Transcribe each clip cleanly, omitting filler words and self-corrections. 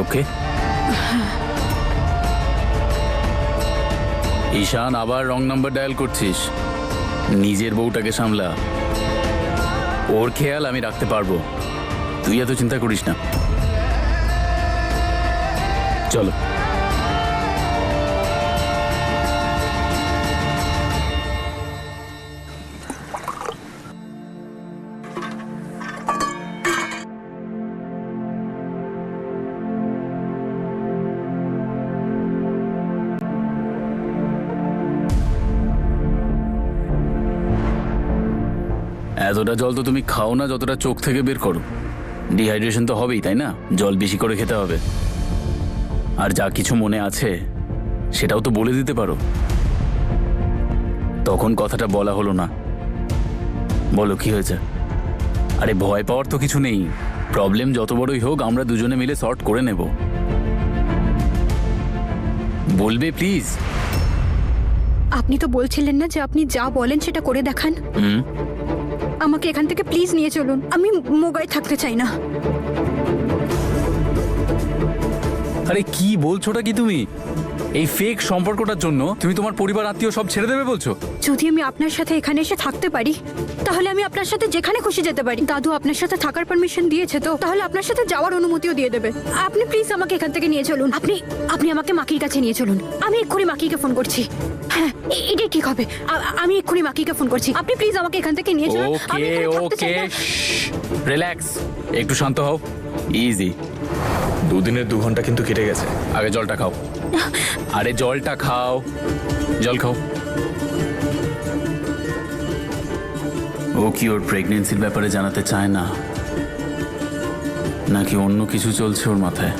ওকে? ঈশান, আবার wrong number dial করছিস। নিজের বউটাকে সামলা, ওর খেয়াল আমি রাখতে পারবো, তুই এত চিন্তা করিস না। চলো। এতটা জল তো তুমি খাও না যতটা চোখ থেকে বের করো। ডিহাইড্রেশন তো হবেই, তাই না? জল বেশি করে খেতে হবে। আর যা কিছু মনে আছে সেটাও তো বলে দিতে পারো। তখন কথাটা বলা হলো না। বলো কি হয়েছে? আরে ভয় পাওয়ার তো কিছু নেই। প্রবলেম যত বড়ই হোক আমরা দুজনে মিলে সর্ট করে নেব। বলবে প্লিজ। আপনি তো বলছিলেন না যে আপনি যা বলেন সেটা করে দেখান। আমাকে এখান থেকে প্লিজ নিয়ে চলুন, আমি মোগায় থাকতে চাই না। আরে কি বলছোটা কি তুমি? এই ফেক সম্পর্কটার জন্য তুমি তোমার পরিবার আত্মীয় সব ছেড়ে দেবে বলছো? যদি আমি আপনার সাথে এখানে এসে থাকতে পারি তাহলে আমি আপনার সাথে যেখানে খুশি যেতে পারি। দাদু আপনার সাথে থাকার পারমিশন দিয়েছে তো, তাহলে আপনার সাথে যাওয়ার অনুমতিও দিয়ে দেবে। আপনি প্লিজ আমাকে এখান থেকে নিয়ে চলুন। আপনি আমাকে মাকির কাছে নিয়ে চলুন। আমি এক্ষুনি মাকিকে ফোন করছি। হ্যাঁ, এটা ঠিক হবে। আমি এক্ষুনি মাকিকে ফোন করছি। আপনি প্লিজ আমাকে এখান থেকে নিয়ে চলুন। আমি ওকে এখানে থাকতে ওকে, চাই না। রিল্যাক্স, একটু শান্ত হও। ইজি। 2 দিনের 2 ঘন্টা কিন্তু কেটে গেছে। আগে জলটা খাও। আরে জলটা খাও, জল খাও। ও কি ওর প্রেগনেন্সির ব্যাপারে জানাতে চায় না, নাকি অন্য কিছু চলছে ওর মাথায়?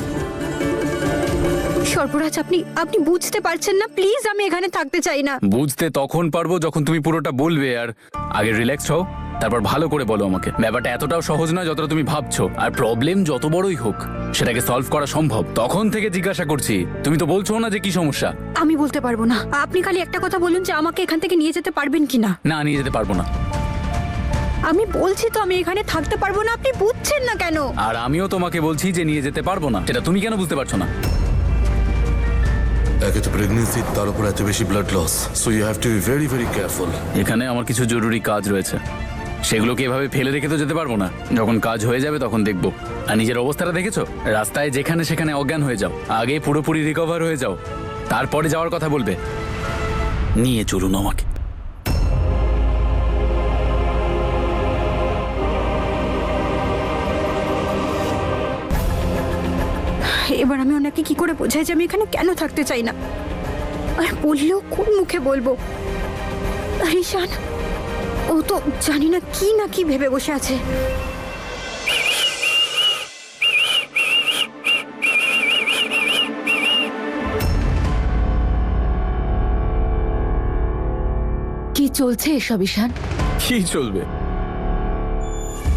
সর্বরাজ, আপনি বুঝতে পারছেন না। প্লিজ আমি এখানে থাকতে চাই না। বুঝতে তখন পারবো যখন তুমি পুরোটা বলবে। আর আগে রিল্যাক্স হও, তারপর ভালো করে বলো আমাকে। ব্যাপারটা এতটাও সহজ নয় যতটা তুমি ভাবছো। আর প্রবলেম যত বড়ই হোক সেটাকে সলভ করা সম্ভব। তখন থেকে জিজ্ঞাসা করছি, তুমি তো বলছো না যে কি সমস্যা। আমি বলতে পারবো না। আপনি খালি একটা কথা বলুন যে আমাকে এখান থেকে নিয়ে যেতে পারবেন কিনা। না, নিয়ে যেতে পারবো না। আমি বলছি তো আমি এখানে থাকতে পারবো না। আপনি বুঝছেন না কেন? আর আমিও তোমাকে বলছি যে নিয়ে যেতে পারবো না। সেটা তুমি কেন বুঝতে পারছো না? একে তো প্রেগনেন্সি, তার উপর এত বেশি blood loss, so you have to be very very careful. এখানে আমার কিছু জরুরি কাজ রয়েছে, সেগুলোকে এভাবে ফেলে রেখে তো যেতে পারবো না। যখন কাজ হয়ে যাবে তখন দেখবো। আর নিজের অবস্থাটা দেখেছো? রাস্তায় যেখানে সেখানে অজ্ঞান হয়ে যাও। আগে পুরোপুরি রিকভার হয়ে যাও, তারপরে যাওয়ার কথা বলবে। নিয়ে চলুন আমাকে। এবার আমি ওনাকে কি করে বোঝাই যে আমি এখানে কেন থাকতে চাই না? আর বললেও কোন মুখে বলবো? আর ঈশান, ও তো জানি না কি ভেবে বসে আছে। কি চলছে এসব ঈশান? কি চলবে?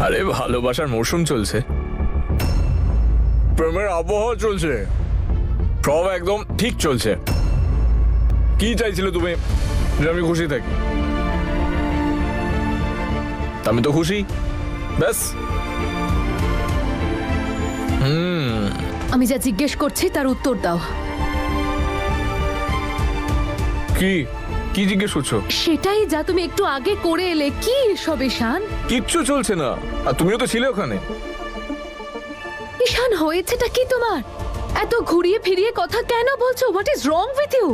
আরে ভালোবাসার মৌসুম চলছে, প্রেমের আবহাওয়া চলছে, সব একদম ঠিক চলছে। কি চাইছিলে তুমি? যে আমি খুশি থাকি। আমি তো খুশি, ব্যাস। আমি যা জিজ্ঞেস করছি তার উত্তর দাও। কি কি জিজ্ঞেস করছো? সেটাই যা তুমি একটু আগে করে এলে। কি এসব ঈশান? কিচ্ছু চলছে না। আর তুমিও তো ছিলে ওখানে। ঈশান, হয়েছেটা কি তোমার? এত ঘুরিয়ে ফিরিয়ে কথা কেন বলছো? What is wrong with you?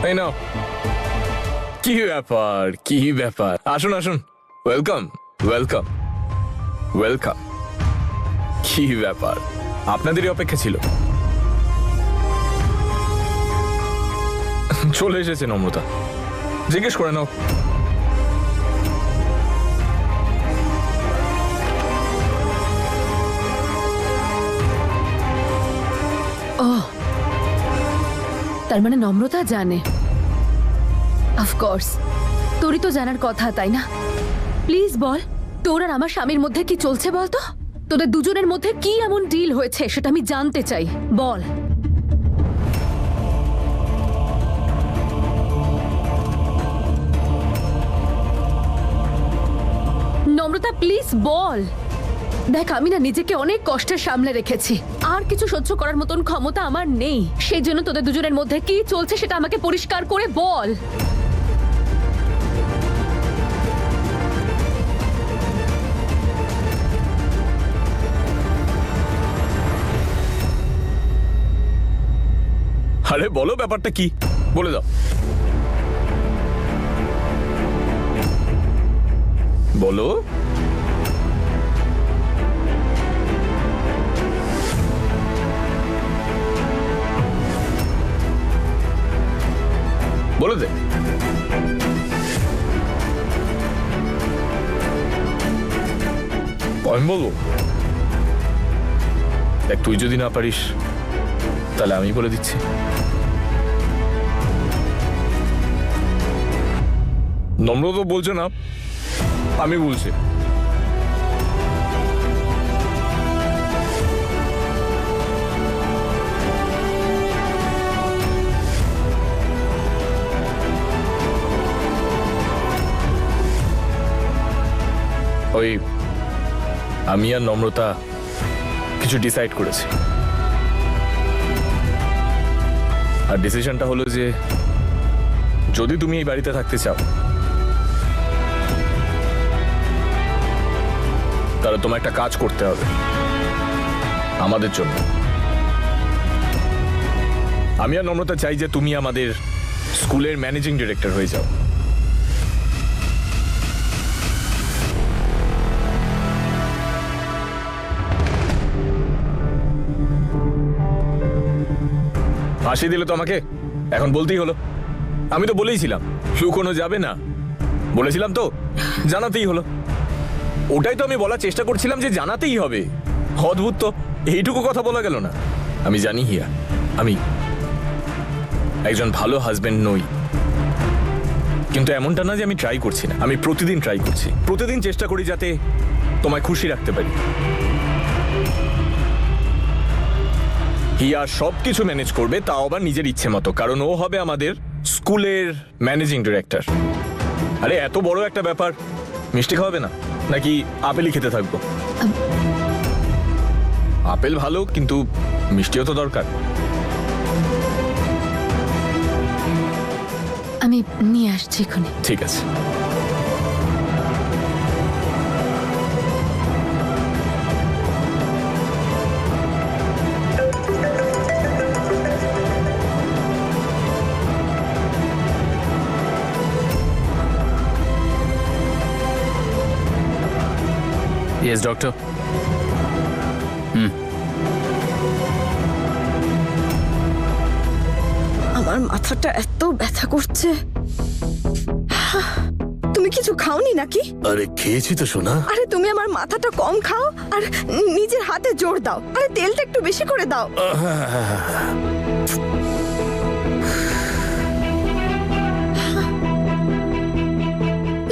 এই নাও। কি ব্যাপার, কি ব্যাপার? আসুন আসুন, ওয়েলকাম ওয়েলকাম ওয়েলকাম। কি ব্যাপার, আপনাদেরই অপেক্ষা ছিল। চলে এসেছে নম্রতা, জিজ্ঞেস করে নাও। তার মানে নম্রতা জানে। অফকোর্স, তোরই তো জানার কথা, তাই না? প্লিজ বল, তোর আর আমার স্বামীর মধ্যে কি চলছে বলতো? তোদের দুজনের মধ্যে কি এমন ডিল হয়েছে সেটা আমি জানতে চাই। বল। নম্রতা, প্লিজ বল। দেখ আমি না নিজেকে অনেক কষ্টে সামলে রেখেছি, আর কিছু সহ্য করার মতন ক্ষমতা আমার নেই। সেই জন্য তোদের দুজনের মধ্যে কি চলছে সেটা আমাকে পরিষ্কার করে বল। আরে বলো ব্যাপারটা কি, বলে দাও। বলো। বলে দে। আমি বলবো? দেখ, তুই যদি না পারিস তাহলে আমি বলে দিচ্ছি। নম্র তো বলছে না, আমি বলছি। ওই আমি আর নম্রতা কিছু ডিসাইড করেছি, আর ডিসিশনটা হলো যে যদি তুমি এই বাড়িতে থাকতে চাও তাহলে তোমার একটা কাজ করতে হবে আমাদের জন্য। আমি আর নম্রতা চাই যে তুমি আমাদের স্কুলের ম্যানেজিং ডিরেক্টর হয়ে যাও। ফাঁসি দিলে তো আমাকে এখন বলতেই হলো। আমি তো বলেইছিলাম লুকোনো যাবে না, বলেছিলাম তো, জানাতেই হলো। ওটাই তো আমি বলার চেষ্টা করছিলাম যে জানাতেই হবে। অদ্ভুত তো, এইটুকু কথা বলা গেল না। আমি জানি হিয়া, আমি একজন ভালো হাজবেন্ড নই, কিন্তু এমনটা না যে আমি ট্রাই করছি না। আমি প্রতিদিন ট্রাই করছি, প্রতিদিন চেষ্টা করি যাতে তোমায় খুশি রাখতে পারি। হিয়া সবকিছু ম্যানেজ করবে, তাও আবার নিজের ইচ্ছে মতো, কারণ ও হবে আমাদের স্কুলের ম্যানেজিং ডিরেক্টর। আরে এত বড় একটা ব্যাপার, মিষ্টি খাওয়াবে না নাকি আপেলই খেতে থাকবো? আপেল ভালো, কিন্তু মিষ্টিও তো দরকার। আমি নিয়ে আসছি এখনই। ঠিক আছে। Yes doctor. আমার মাথাটা এত ব্যথা করছে। তুমি কিছু খাওনি নাকি? আরে খেয়েছি তো সোনা। আরে তুমি আমার মাথাটা কম খাও আর নিজের হাতে জোর দাও। আরে তেলটা একটু বেশি করে দাও।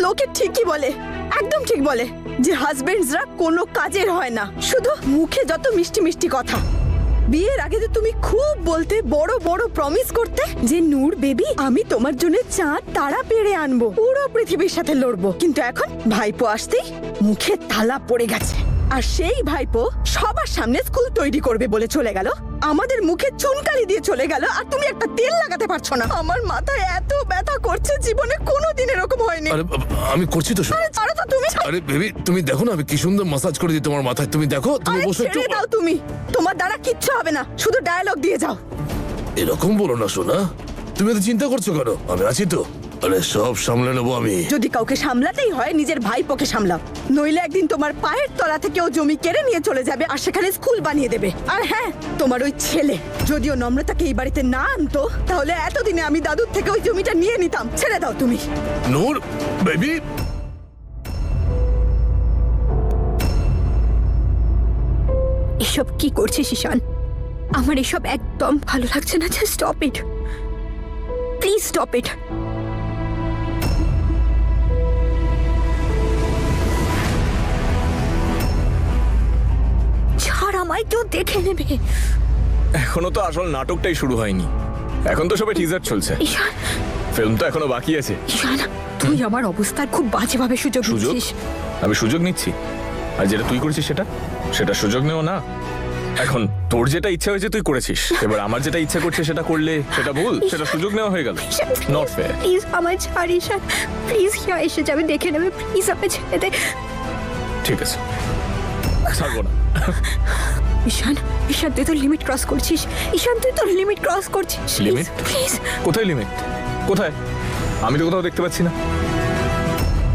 লোকে ঠিকই বলে, একদম ঠিক বলে যে হাজবেন্ডসরা কোনো কাজের হয় না, শুধু মুখে যত মিষ্টি মিষ্টি কথা। বিয়ের আগে তো তুমি খুব বলতে, বড় বড় প্রমিস করতে যে নূর বেবি আমি তোমার জন্য চাঁদ তারা পেড়ে আনবো, পুরো পৃথিবীর সাথে লড়বো। কিন্তু এখন ভাইপো আসতেই মুখে তালা পড়ে গেছে। আর সেই ভাইপো সবার সামনে স্কুল তৈরি করবে বলে চলে গেল, আমাদের মুখে চুনকালি দিয়ে চলে গেল, আর তুমি একটা তেল লাগাতে পারছো না। আমার মাথায় এত ব্যথা করছে, জীবনে কোনোদিন এরকম হয়নি। আরে আমি করছি তো সোনা। আরে ছাড়ো তো তুমি। আরে বেবি তুমি দেখো না আমি কি সুন্দর মাসাজ করে দিই তোমার মাথায়। তুমি দেখো, তুমি আরে বসে একটু। ছেড়ে দাও তুমি, তোমার দ্বারা কিচ্ছু হবে না, শুধু ডায়ালগ দিয়ে যাও। এরকম বলো না সোনা, তুমি এত চিন্তা করছো কেন? আমি আছি তো। আরে সব সামলে নেবো আমি। যদি কাউকে সামলাতেই হয় নিজের ভাইপোকে সামলাও, নইলে একদিন তোমার পায়ের তলা থেকে ও জমি কেড়ে নিয়ে চলে যাবে আর সেখানে স্কুল বানিয়ে দেবে। আর হ্যাঁ, তোমার ওই ছেলে যদিও নম্রতাকে এই বাড়িতে না আনতো, তাহলে এতদিনে আমি দাদুর থেকে ওই জমিটা নিয়ে নিতাম। ছেড়ে দাও তুমি। নূর বেবি। এসব কি করছিস ঈশান? আমার এসব একদম ভালো লাগছে না। Just stop it, please stop ইট। ছাড়, আমায় কেউ দেখে নেবে। এখনো তো আসল নাটকটাই শুরু হয়নি, এখন তো সবে টিজার চলছে। ঈশান, ফিল্ম তো এখনো বাকি আছে। ঈশান, তুই আমার অবস্থার খুব বাজেভাবে সুযোগ সুযোগ? নিচ্ছিস। আমি সুযোগ নিচ্ছি? আর যেটা তুই করেছিস সেটা সুযোগ নেও না। এখন তোর যেটা ইচ্ছা হয়েছে তুই করেছিস, এবার আমার যেটা ইচ্ছা করছে সেটা করলে সেটা ভুল, সেটা সুযোগ নেওয়া হয়ে গেল। Not fair. প্লিজ আমায় ছাড় ঈশান, প্লিজ হিয়া এসে যাবে, দেখে নেবে, প্লিজ আমায় ছেড়ে দে। ঠিক আছে, ছাড়বো না। ঈশান, ঈশান তুই তো লিমিট ক্রস করছিস। ঈশান তুই তো লিমিট ক্রস করছিস। লিমিট? প্লিজ। কোথায় লিমিট? কোথায়? আমি তো কোথাও দেখতে পাচ্ছি না।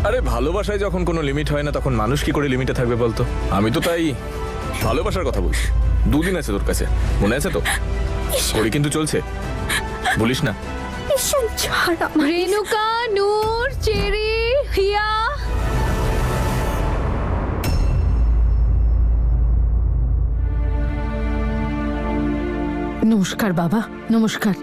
আরে ভালোবাসায় যখন কোনো লিমিট হয় না তখন মানুষ কি করে লিমিটে থাকবে বলতো? আমি তো তাই ভালোবাসার কথা বলছি। 2 দিন আছে তোর কাছে, মনে আছে তো? ওই কিন্তু চলছে, বলিস না। ঈশান ছাড় আমায়। রেনুকা, নূর, চেরি, হিয়া। নমস্কার বাবা, নমস্কার।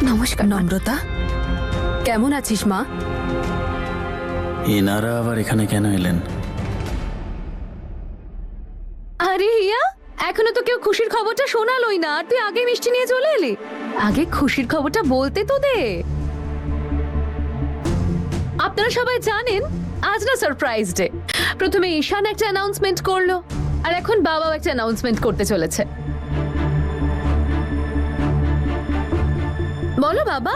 নমস্কার। নম্রতা, কেমন আছিস মা? এনারা আবার এখানে কেন এলেন? আরে হিয়া, এখনো তো কেউ খুশির খবরটা শোনালোই না, আর তুই আগে মিষ্টি নিয়ে চলে এলি। আগে খুশির খবরটা বলতে তো দে। আপনারা সবাই জানেন আজ না সারপ্রাইজ ডে। প্রথমে ঈশান একটা অ্যানাউন্সমেন্ট করলো, আর এখন বাবাও একটা অ্যানাউন্সমেন্ট করতে চলেছে। বলো বাবা।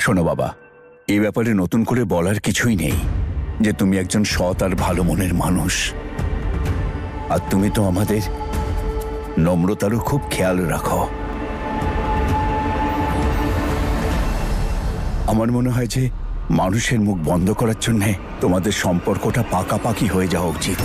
শোনো বাবা, এই ব্যাপারে নতুন করে বলার কিছুই নেই যে তুমি একজন সৎ আর ভালো মনের মানুষ, আর তুমি তো আমাদের নম্রতারও খুব খেয়াল রাখো। আমার মনে হয় যে মানুষের মুখ বন্ধ করার জন্যে তোমাদের সম্পর্কটা পাকাপাকি হয়ে যাওয়া উচিত।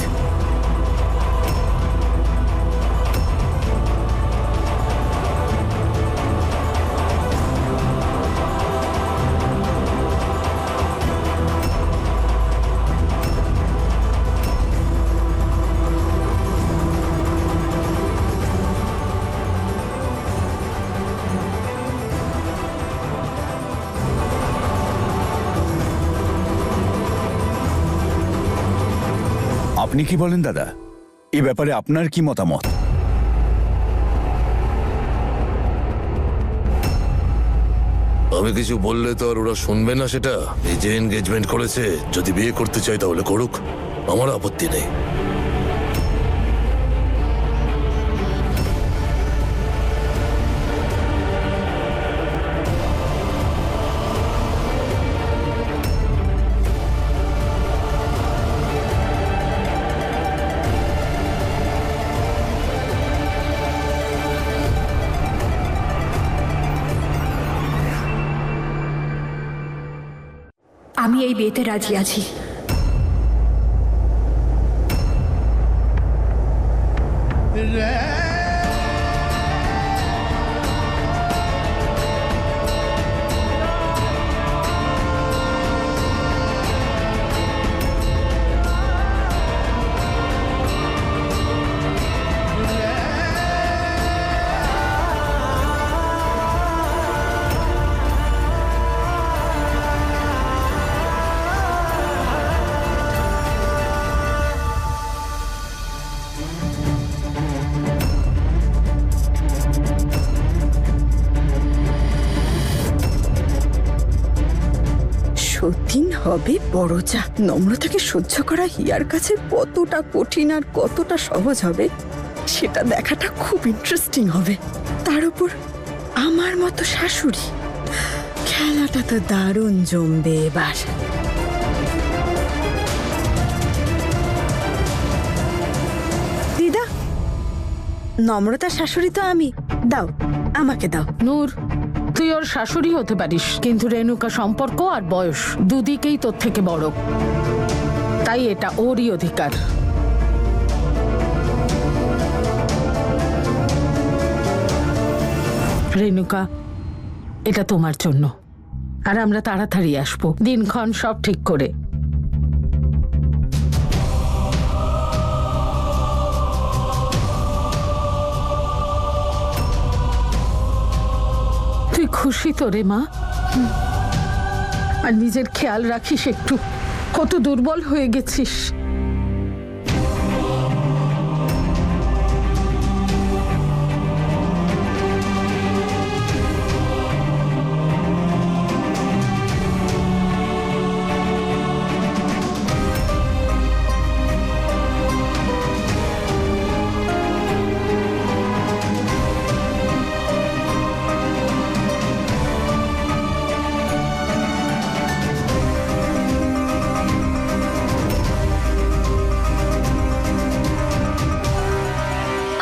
আপনি কি বলেন দাদা? এই ব্যাপারে আপনার কি মতামত? আমি কিছু বললে তো আর ওরা শুনবে না সেটা। এই যে এনগেজমেন্ট করেছে, যদি বিয়ে করতে চাই তাহলে করুক, আমার আপত্তি নেই। আমি এই বিয়েতে রাজি আছি। সতীন হবে বড় যা। নম্রতাকে সহ্য করা হিয়ার কাছে কতটা কঠিন আর কতটা সহজ হবে সেটা দেখাটা খুব ইন্টারেস্টিং হবে। তার উপর আমার মতো শাশুড়ি, খেলাটা তো দারুণ জমবে এবার। দিদা, নম্রতার শাশুড়ি তো আমি, দাও আমাকে দাও। নূর, তুই ওর শাশুড়ি হতে পারিস, কিন্তু রেনুকা সম্পর্ক আর বয়স দুদিকেই তোর থেকে বড়, তাই এটা ওরই অধিকার। রেনুকা, এটা তোমার জন্য, আর আমরা তাড়াতাড়ি আসবো দিনক্ষণ সব ঠিক করে। তুই খুশি তো রে মা? আর নিজের খেয়াল রাখিস একটু। কত দুর্বল হয়ে গেছিস।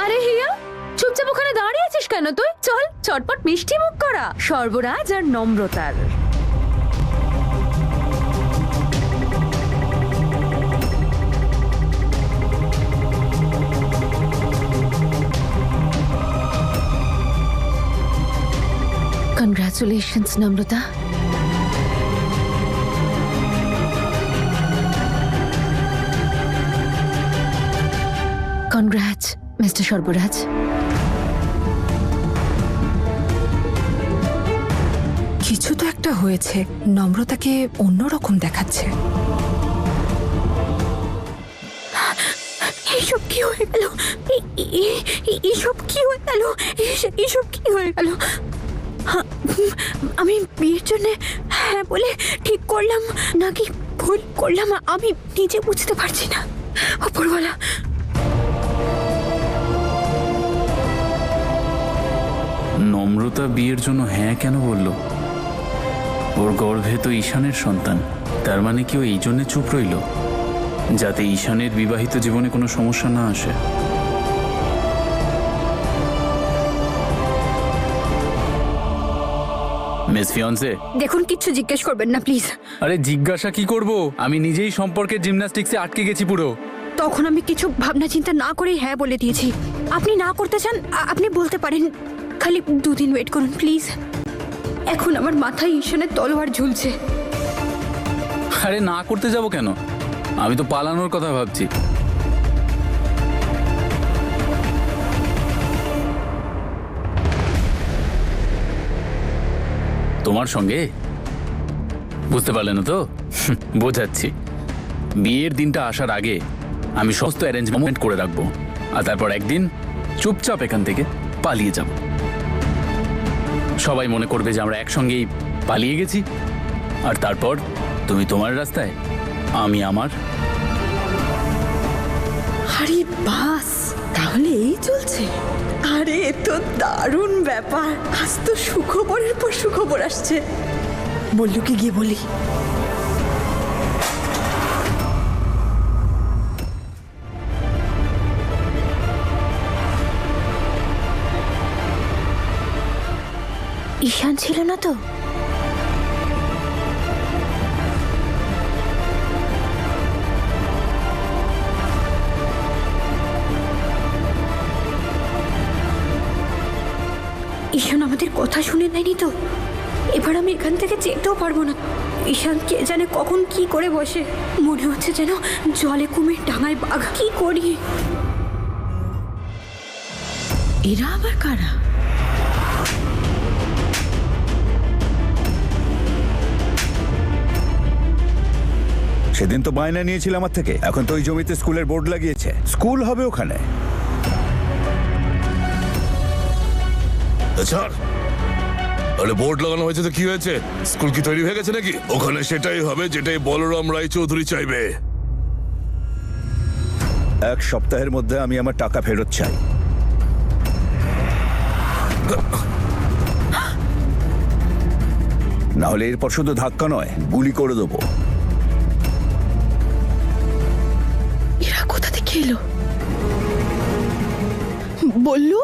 আরে হিয়া, চুপচাপ ওখানে দাঁড়িয়ে আছিস কেন তুই? চল চটপট মিষ্টি মুখ করা সর্বরাজ আর নম্রতার। কনগ্রাচুলেশনস নম্রতা। কনগ্রাচ মিস্টার সর্বরাজ। কিছু তো একটা হয়েছে, নম্রতাকে অন্যরকম দেখাচ্ছে। এইসব কি হয়ে গেল? এইসব কি হয়ে গেল? এইসব কি হয়ে গেল? আমি বিয়ের জন্য হ্যাঁ বলে ঠিক করলাম নাকি ভুল করলাম আমি নিজে বুঝতে পারছি না। ওপরওয়ালা, নম্রতা বিয়ের জন্য হ্যাঁ কেন বলল? ওর গর্ভে তো ঈশানের সন্তান। তার মানে কি ও এই জন্যে চুপ রইল, যাতে ঈশানের বিবাহিত জীবনে কোনো সমস্যা না আসে? মিস ফিয়ন্সে, দেখুন কিচ্ছু জিজ্ঞেস করবেন না প্লিজ। আরে জিজ্ঞাসা কি করব? আমি নিজেই সম্পর্কের জিমন্যাস্টিক্সে আটকে গেছি পুরো। তখন আমি কিছু ভাবনা চিন্তা না করেই হ্যাঁ বলে দিয়েছি। আপনি না করতে চান আপনি বলতে পারেন, খালি 2 দিন ওয়েট করুন প্লিজ। এখন আমার মাথায় ঈশানের তলোয়ার ঝুলছে। আরে না করতে যাব কেন? আমি তো পালানোর কথা ভাবছি। তোমার সঙ্গে? বুঝতে পারলে না তো? বোঝাচ্ছি। বিয়ের দিনটা আসার আগে আমি সমস্ত অ্যারেঞ্জমেন্ট করে রাখবো, আর তারপর একদিন চুপচাপ এখান থেকে পালিয়ে যাব। সবাই মনে করবে যে আমরা একসঙ্গেই পালিয়ে গেছি, আর তারপর তুমি তোমার রাস্তায়, আমি আমার। আরে বাস, তাহলে এই চলছে? আরে এ তো দারুণ ব্যাপার। আজ তো সুখবরের পর সুখবর আসছে। বললু কি গিয়ে বলি? ঈশান ছিল না তো? ঈশান আমাদের কথা শুনে নেয়নি তো? এবার আমি এখান থেকে যেতেও পারবো না। ঈশান কে জানে কখন কি করে বসে। মনে হচ্ছে যেন জলে কুমির ডাঙায় বাঘ। কি করি? এরা আবার কারা? সেদিন তো বায়না নিয়েছিল আমার থেকে, এখন তো ওই জমিতে স্কুলের বোর্ড লাগিয়েছে, স্কুল হবে ওখানে। ছাড়। আরে বোর্ড লাগানো হয়েছে তো কি হয়েছে? স্কুল কি তৈরি হয়ে গেছে নাকি? ওখানে সেটাই হবে যেটাই বলরাম রায়চৌধুরী চাইবে। 1 সপ্তাহের মধ্যে আমি আমার টাকা ফেরত চাই। না হলে এরপর শুধু ধাক্কা নয়, গুলি করে দেবো। এরা কোথা থেকে এলো? বললু,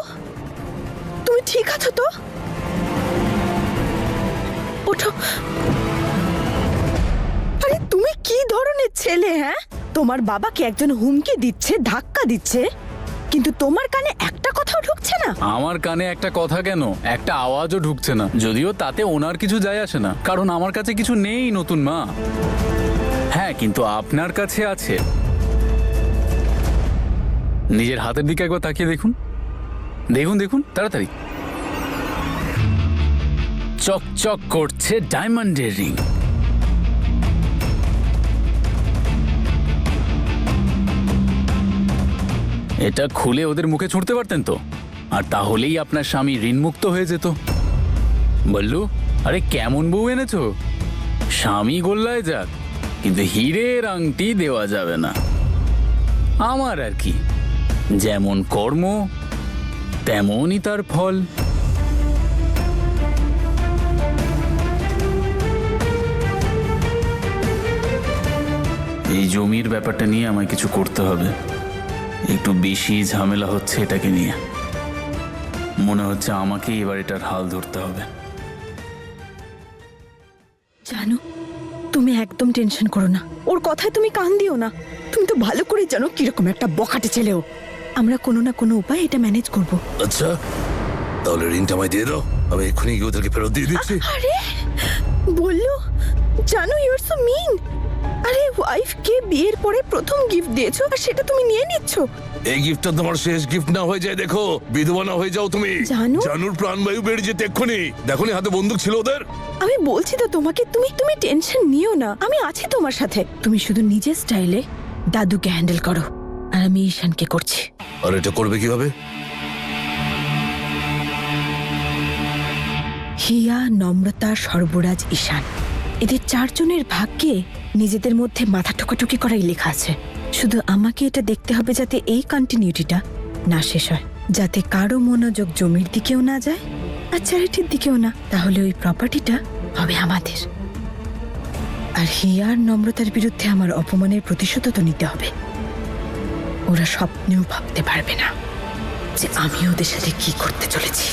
তুমি ঠিক আছো তো? ওঠো। আরে তুমি কি ধরনের ছেলে? হ্যাঁ, তোমার বাবাকে একজন হুমকি দিচ্ছে, ধাক্কা দিচ্ছে, কিন্তু তোমার কানে একটা কথাও ঢুকছে না। আমার কানে একটা কথা কেন, একটা আওয়াজও ঢুকছে না। যদিও তাতে ওনার কিছু যায় আসে না, কারণ আমার কাছে কিছু নেই নতুন মা। হ্যাঁ, কিন্তু আপনার কাছে আছে। নিজের হাতের দিকে একবার তাকিয়ে দেখুন, দেখুন দেখুন তাড়াতাড়ি। চকচক করছে ডায়মন্ডের রিং। এটা খুলে ওদের মুখে ছুঁড়তে পারতেন তো, আর তাহলেই আপনার স্বামী ঋণমুক্ত হয়ে যেত। বললু, আরে কেমন বউ এনেছো? স্বামী গোল্লায় যাক, কিন্তু হীরের আংটি দেওয়া যাবে না। আমার আর কি, যেমন কর্ম তেমনই তার ফল। এই জমির ব্যাপারটা নিয়ে আমায় কিছু করতে হবে। একটু বেশি ঝামেলা হচ্ছে এটাকে নিয়ে। মনে হচ্ছে আমাকেই এবার এটার হাল ধরতে হবে। জানো, তুমি একদম টেনশন করো না, ওর কথায় তুমি কান দিও না। তুমি তো ভালো করে জানো কিরকম একটা বখাটে ছেলেও। আমরা কোনো না কোনো উপায় এটা ম্যানেজ করব। আচ্ছা, তাহলে ঋণটা আমায় দিয়ে দাও, আমি এক্ষুনি গিয়ে ওদেরকে ফেরত দিয়ে দিচ্ছি। আরে বললো, জানো ইউ আর সো মিন। আরে ওয়াইফকে বিয়ের পরে প্রথম গিফট দিয়েছো আর সেটা তুমি নিয়ে নিচ্ছ। এই গিফটটা তোমার শেষ গিফট না হয়ে যায়, দেখো বিধবা না হয়ে যাও তুমি। জানু? জানুর প্রাণবায়ু বেড়ে যেতে এক্ষুনি। দেখো হাতে বন্দুক ছিল ওদের। আমি বলছি তো তোমাকে, তুমি টেনশন নিও না, আমি আছি তোমার সাথে। তুমি শুধু নিজের স্টাইলে দাদুকে হ্যান্ডেল করো, আর আমি ঈশানকে করছি। আর এটা করবে কিভাবে? হিয়া, নম্রতা, সর্বরাজ, ঈশান, এদের চারজনের ভাগ্যে নিজেদের মধ্যে মাথা ঠোকাঠুকি করাই লেখা আছে। শুধু আমাকে এটা দেখতে হবে যাতে এই কন্টিনিউটিটা না শেষ হয়, যাতে কারো মনোযোগ জমির দিকেও না যায় আর চ্যারিটির দিকেও না। তাহলে ওই প্রপার্টিটা হবে আমাদের। আর হিয়া আর নম্রতার বিরুদ্ধে আমার অপমানের প্রতিশোধ তো নিতে হবে। ওরা স্বপ্নেও ভাবতে পারবে না যে আমি ওদের সাথে কি করতে চলেছি।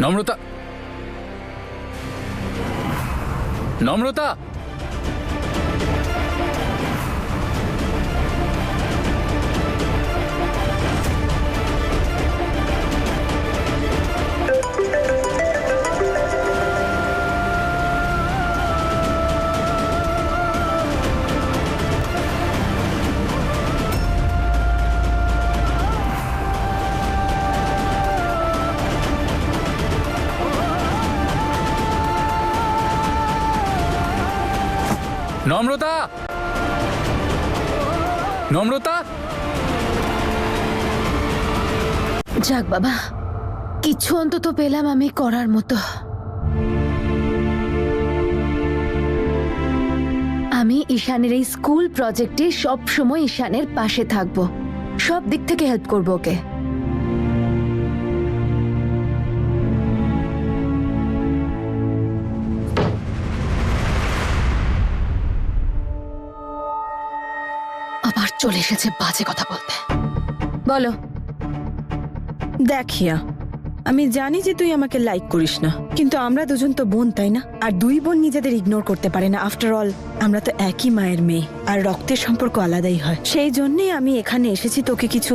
নম্রতা, নম্রতা, নম্রতা, নম্রতা। যাক বাবা, কিছু অন্তত পেলাম আমি করার মতো। আমি ঈশানের এই স্কুল প্রজেক্টে সব সময় ঈশানের পাশে থাকবো, সব দিক থেকে হেল্প করবো ওকে। চলে এসেছে বাজে কথা বলতে। বলো। দেখিয়া, আমি জানি যে তুই আমাকে লাইক করিস না, কিন্তু আমরা দুজন তো বোন, তাই না? আর দুই বোন নিজেদের ইগনোর করতে পারে না। আফটার অল আমরা তো একই মায়ের মেয়ে, আর রক্তের সম্পর্ক আলাদাই হয়। সেই জন্যই আমি এখানে এসেছি তোকে কিছু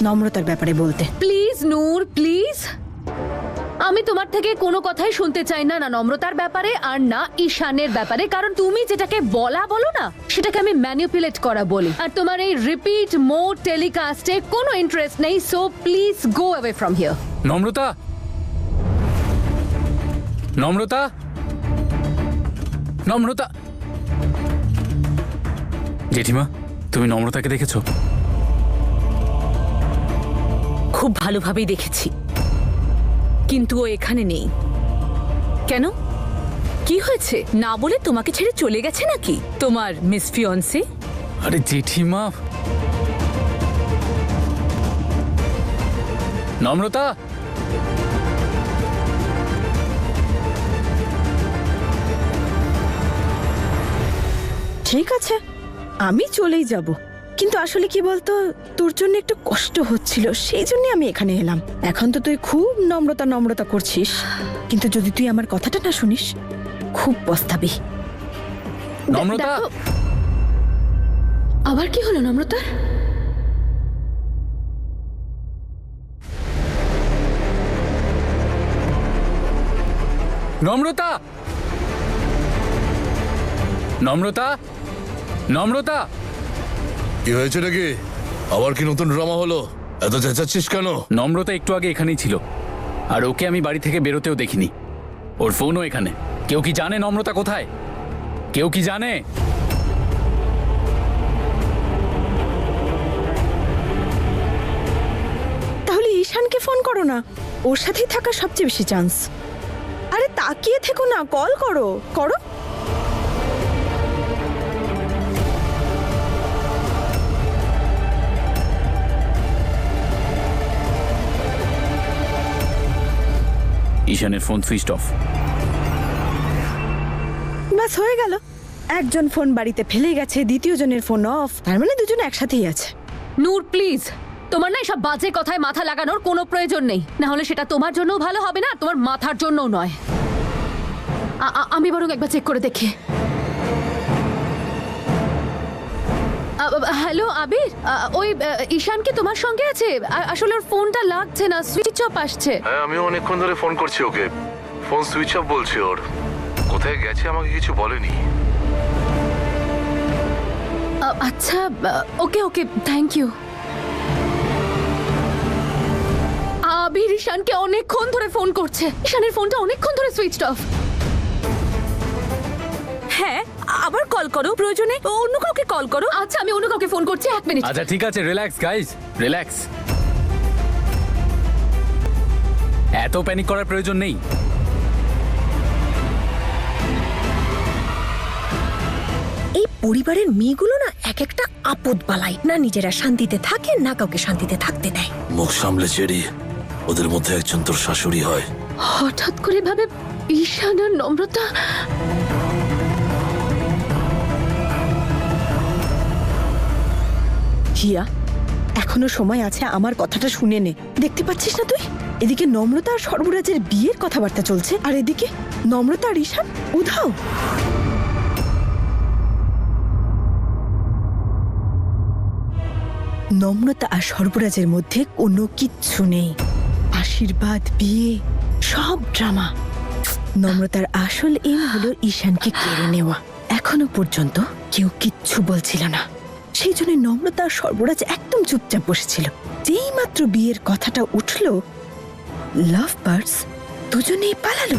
নম্রতার ব্যাপারে বলতে। Please Noor, please. আমি তোমার থেকে কোনো কথাই শুনতে চাই না, না নম্রতার ব্যাপারে আর না ঈশানের ব্যাপারে, কারণ তুমি যেটাকে বলো না সেটাকে আমি ম্যানিপুলেট করা বলি। আর তোমার এই রিপিট মোর টেলিকাস্টে কোনো ইন্টারেস্ট নেই, so please go away from here. নম্রতা, নম্রতা, নম্রতা। জেঠিমা, তুমি নম্রতাকে দেখেছো? খুব ভালোভাবেই দেখেছি, কিন্তু ও এখানে নেই। কেন? কি হয়েছে? না বলে তোমাকে ছেড়ে চলে গেছে নাকি তোমার মিস ফিয়ন্সে? আরে জেঠিমা, নম্রতা। ঠিক আছে, আমি চলেই যাব, কিন্তু আসলে কি বলতো, তোর জন্য একটু কষ্ট হচ্ছিল, সেই জন্য আমি এখানে এলাম। এখন তো তুই খুব নম্রতা নম্রতা করছিস, কিন্তু যদি তুই আমার কথাটা না শুনিস খুব পস্তাবি। নম্রতা, দেখো, আবার কি হলো নম্রতার? নম্রতা, নম্রতা, নম্রতা। কি হয়েছে নাকি? আবার কি নতুন ড্রামা হলো? এত চেঁচাচ্ছিস কেন? নম্রতা একটু আগে এখানেই ছিল, আর ওকে আমি বাড়ি থেকে বেরোতেও দেখিনি। ওর ফোনও এখানে। কেউ কি জানে নম্রতা কোথায়? কেউ কি জানে? তাহলে ঈশানকে ফোন করো না, ওর সাথেই থাকার সবচেয়ে বেশি চান্স। আরে তাকিয়ে থেকো না, কল করো করো। ঈশানের ফোন সুইচ অফ। ব্যাস হয়ে গেল, একজন ফোন বাড়িতে ফেলে গেছে, দ্বিতীয় জনের ফোন অফ, তার মানে দুজন একসাথেই আছে। নূর প্লিজ, তোমার না এসব বাজে কথায় মাথা লাগানোর কোনো প্রয়োজন নেই, না হলে সেটা তোমার জন্যও ভালো হবে না, তোমার মাথার জন্যও নয়। আমি বরং একবার চেক করে দেখি। হ্যালো আবির, ওই ঈশান কি তোমার সঙ্গে আছে? আসলে ওর ফোনটা লাগছে না, সুইচ অফ আসছে। হ্যাঁ, আমিও অনেকক্ষণ ধরে ফোন করছি ওকে, ফোন সুইচ অফ বলছে ওর। কোথায় গেছে আমাকে কিছু বলেনি। আচ্ছা, ওকে ওকে, থ্যাংক ইউ। আবির ঈশানকে অনেকক্ষণ ধরে ফোন করছে, ঈশানের ফোনটা অনেকক্ষণ ধরে সুইচ অফ। হ্যাঁ, আবার কল করো, প্রয়োজনে অন্য কাউকে কল করো। আচ্ছা, আমি অন্য কাউকে ফোন করছি, 1 মিনিট। আচ্ছা ঠিক আছে, রিল্যাক্স গাইজ, রিল্যাক্স। এত প্যানিক করার প্রয়োজন নেই। এই পরিবারের মেয়েগুলো না এক একটা আপদ বালাই, না নিজেরা শান্তিতে থাকে না কাউকে শান্তিতে থাকতে দেয়। মুখ সামলে চেরি, ওদের মধ্যে একজন তোর শাশুড়ি হয়। হঠাৎ করে ভাবে ঈশান আর নম্রতা। হিয়া, এখনো সময় আছে, আমার কথাটা শুনে নে। দেখতে পাচ্ছিস না তুই, এদিকে নম্রতা আর সর্বরাজের বিয়ের কথাবার্তা চলছে, আর এদিকে নম্রতা আর ঈশান উধাও। নম্রতা আর সর্বরাজের মধ্যে কোনো কিচ্ছু নেই। আশীর্বাদ, বিয়ে, সব ড্রামা। নম্রতার আসল এম হলো ঈশানকে কেড়ে নেওয়া। এখনো পর্যন্ত কেউ কিচ্ছু বলছিল না, সেই জন্য নম্রতা আর সর্বরাজ একদম চুপচাপ বসেছিল। যেই মাত্র বিয়ের কথাটা উঠল, লাভ বার্ডস দুজনেই পালালো।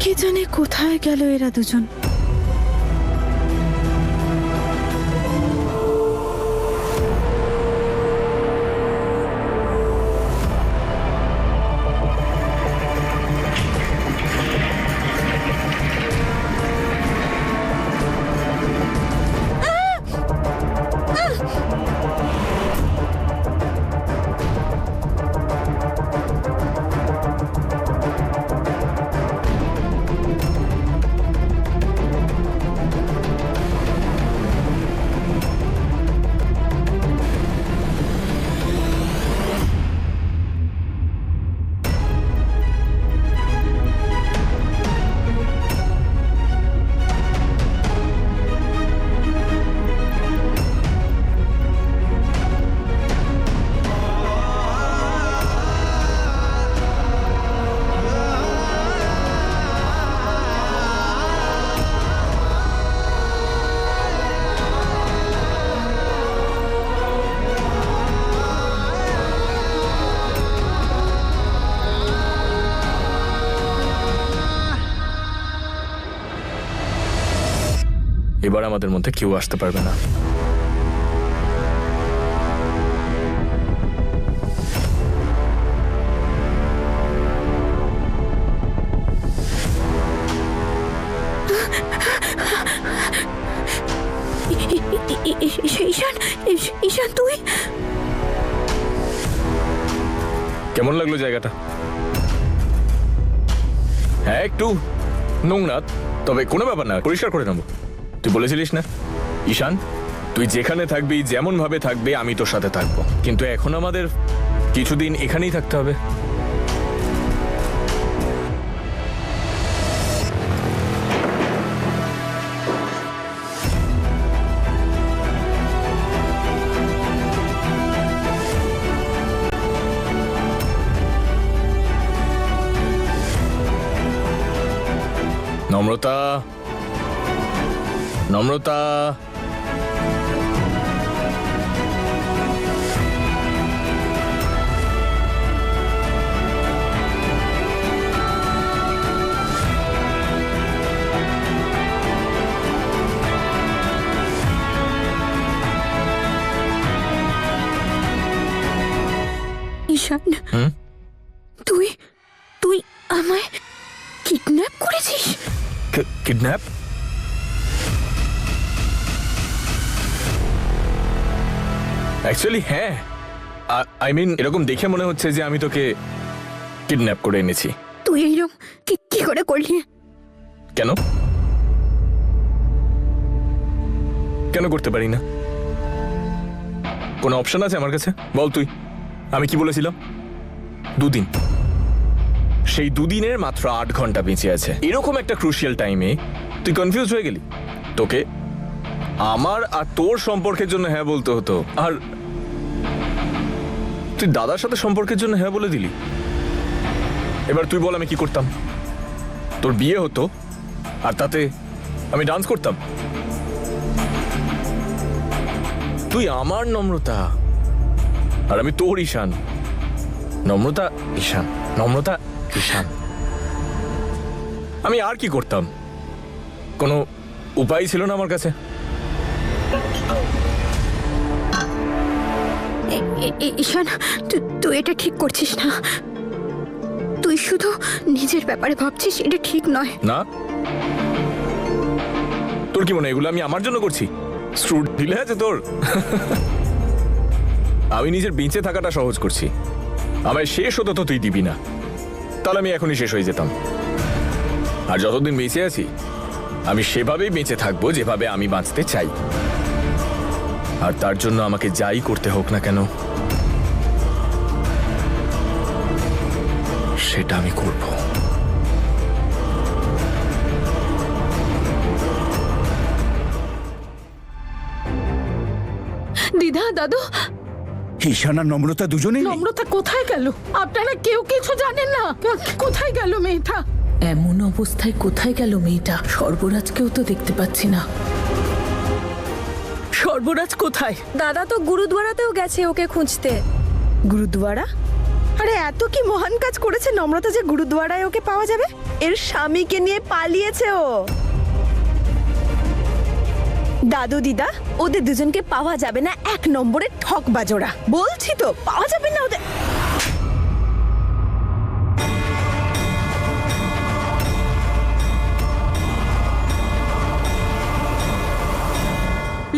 কে জানে কোথায় গেল এরা দুজন। এবার আমাদের মধ্যে কেউ আসতে পারবে না। ঈশান, ঈশান তুই? কেমন লাগলো জায়গাটা? হ্যাঁ একটু নোংরা, তবে কোনো ব্যাপার না, পরিষ্কার করে নেবো। তুই বলেছিলিস না ঈশান, তুই যেখানে থাকবি, যেমন ভাবে থাকবে, আমি তোর সাথে থাকবো। কিন্তু এখন আমাদের কিছুদিন এখানেই থাকতে হবে। নম্রতা, নম্রতা, ঈশান, তুই তুই আমায় কিডন্যাপ করেছিস? কিডন্যাপ? অ্যাকচুয়ালি হ্যাঁ, আই মিন এরকম দেখে মনে হচ্ছে যে আমি তোকে কিডন্যাপ করে এনেছি। তুই এইরকম কি করে করলি? কেন কেন করতে পারি না? কোনো অপশন আছে আমার কাছে? বল তুই। আমি কি বলেছিলাম? 2 দিন। সেই 2 দিনের মাত্র 8 ঘন্টা বেঁচে আছে। এরকম একটা ক্রুশিয়াল টাইমে তুই কনফিউজ হয়ে গেলি। তোকে আমার আর তোর সম্পর্কের জন্য হ্যাঁ বলতে হতো, আর তুই দাদার সাথে সম্পর্কের জন্য হ্যাঁ বলে দিলি। এবার তুই বল আমি কি করতাম? তোর বিয়ে হতো আর তাতে আমি ডান্স করতাম। তুই আমার নম্রতা আর আমি তোর ঈশান। নম্রতা ঈশান, নম্রতা ঈশান। আমি আর কি করতাম? কোনো উপায় ছিল না আমার কাছে। ঈশান, তুই এটা ঠিক করছিস না। তুই শুধু নিজের ব্যাপারে ভাবছিস, এটা ঠিক নয়। না, তোর কি মনে হয় এগুলো আমি আমার জন্য করছি? স্ট্রুট ঢিলে আছে তোর? আমি নিজের বেঁচে থাকাটা সহজ করছি। আমায় শেষ হতো তো তুই দিবি না, তাহলে আমি এখনই শেষ হয়ে যেতাম। আর যতদিন বেঁচে আছি আমি সেভাবেই বেঁচে থাকবো যেভাবে আমি বাঁচতে চাই। আর তার জন্য আমাকে যাই করতে হোক না কেন সেটা আমি করব। দিদা, দাদু, ঈশান আর নম্রতা দুজনেই নেই? নম্রতা কোথায় গেল? আপনারা কেউ কিছু জানেন না? কোথায় গেল মেয়েটা? এমন অবস্থায় কোথায় গেল মেয়েটা? সর্বরাজকেও তো দেখতে পাচ্ছি না। সর্বরাজ কোথায়? দাদা তো গুরুদুয়ারাতেও গেছে ওকে খুঁজতে। গুরুদুয়ারা? আরে এত কি মহান কাজ করেছে নম্রতা যে গুরুদুয়ারায় ওকে পাওয়া যাবে? এর স্বামীকে নিয়ে পালিয়েছে ও। দাদু দিদা, ওদের দুজনকে পাওয়া যাবে না। 1 নম্বরের ঠকবাজোরা। বলছি তো পাওয়া যাবে না ওদের।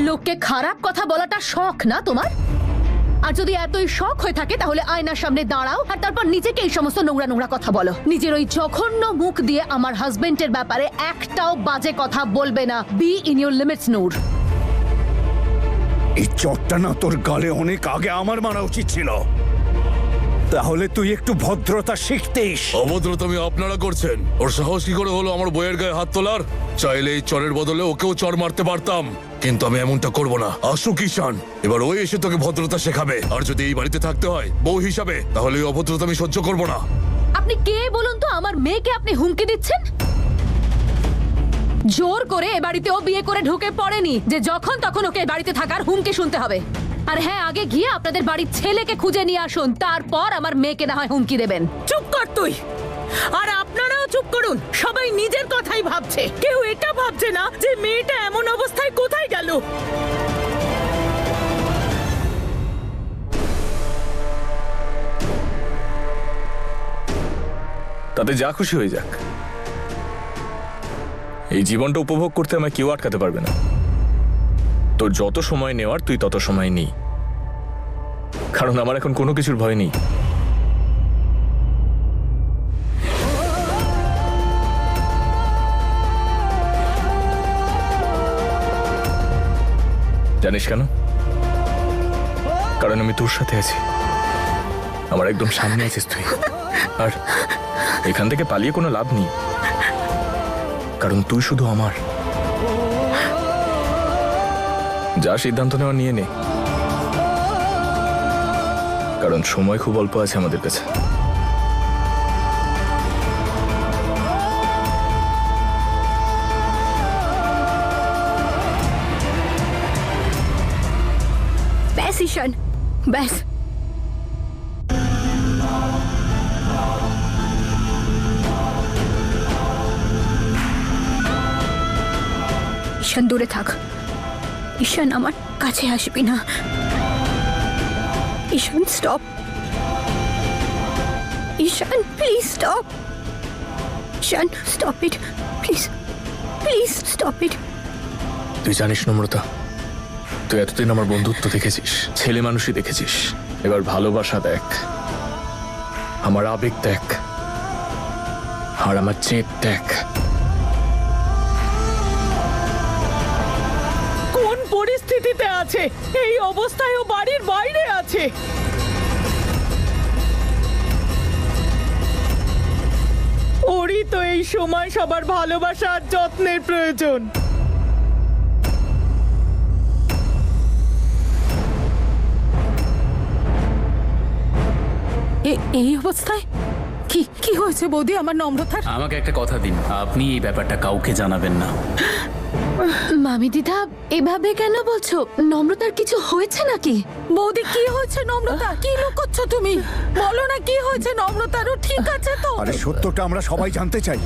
লোককে খারাপ কথা বলাটা শখ না তোমার? আর যদি এতই শখ হয়ে থাকে তাহলে আয়নার সামনে দাঁড়াও আর তারপর নিজেকে এই সমস্ত নোংরা নোংরা কথা বলো। নিজের ওই জঘন্য মুখ দিয়ে আমার হাজবেন্ডের ব্যাপারে একটাও বাজে কথা বলবে না। বি ইন ইউর লিমিটস, নূর। এই চটটা না তোর গালে অনেক আগে আমার মারা উচিত ছিল। তাহলে তুই একটু ভদ্রতা শিখতিস। অভদ্রতামি আপনারা করছেন। ওর সাহস কি করে হলো আমার বইয়ের গায়ে হাত তোলার? চাইলে এই চরের বদলে ওকেও চর মারতে পারতাম, কিন্তু আমি এমনটা করব না। আসুক ঈশান, এবার ওই এসে তোকে ভদ্রতা শেখাবে। আর যদি এই বাড়িতে থাকতে হয় বউ হিসাবে, তাহলে এই অভদ্রতা আমি সহ্য করব না। আপনি কে বলুন তো? আমার মেয়েকে আপনি হুমকি দিচ্ছেন? জোর করে এ বাড়িতেও বিয়ে করে ঢুকে পড়েনি যে যখন তখন ওকে বাড়িতে থাকার হুমকি শুনতে হবে। আর হ্যাঁ, আগে গিয়ে আপনাদের বাড়ির ছেলেকে খুঁজে নিয়ে আসুন, তারপর আমার মেয়েকে না হয় হুমকি দেবেন। চুপ কর তুই। আর আপনারাও চুপ করুন। সবাই নিজের কথাই ভাবছে, কেউ এটা ভাবছে না যে মেয়েটা এমন অবস্থায় কোথায় গেল। তাতে যা খুশি হয়ে যাক, এই জীবনটা উপভোগ করতে আমায় কেউ আটকাতে পারবে না। তোর যত সময় নেওয়ার তুই তত সময় নি, কারণ আমার এখন কোনো কিছুর ভয় নেই। জানিস কেন? কারণ আমি তোর সাথে আছি, আমার একদম সামনে আছিস তুই। আর এখান থেকে পালিয়ে কোনো লাভ নেই, কারণ তুই শুধু আমার। যা সিদ্ধান্ত নেওয়া নিয়ে নে, কারণ সময় খুব অল্প আছে আমাদের কাছে। ব্যাস ঈশান, ব্যাস। ঈশান দূরে থাক। ঈশান আমার কাছে আসবি না। Ishaan stop. Ishaan please stop. Ishaan stop it please, please stop it. তুই জানিস নম্রতা, তুই এতদিন আমার বন্ধুত্ব দেখেছিস, ছেলে মানুষই দেখেছিস, এবার ভালোবাসা দেখ, আমার আবেগ দেখ, আর আমার চেত দেখ। কোন পরিস্থিতিতে আছে? এই অবস্থায় ও বাড়ির বাইরে আছে। ওরই তো এই সময় সবার ভালোবাসা আর যত্নের প্রয়োজন। এই অবস্থায় কি কি হয়েছে বৌদি আমার নম্রতার? আমাকে একটা কথা দিন, আপনি এই ব্যাপারটা কাউকে জানাবেন না। মামি দিদা এভাবে কেন বলছো? নম্রতার কিছু হয়েছে নাকি? বৌদি কি হয়েছে নম্রতা? কি লুকোচ্ছ তুমি? বলো না কি হয়েছে নম্রতারও, ঠিক আছে তো? আরে সত্যটা আমরা সবাই জানতে চাই।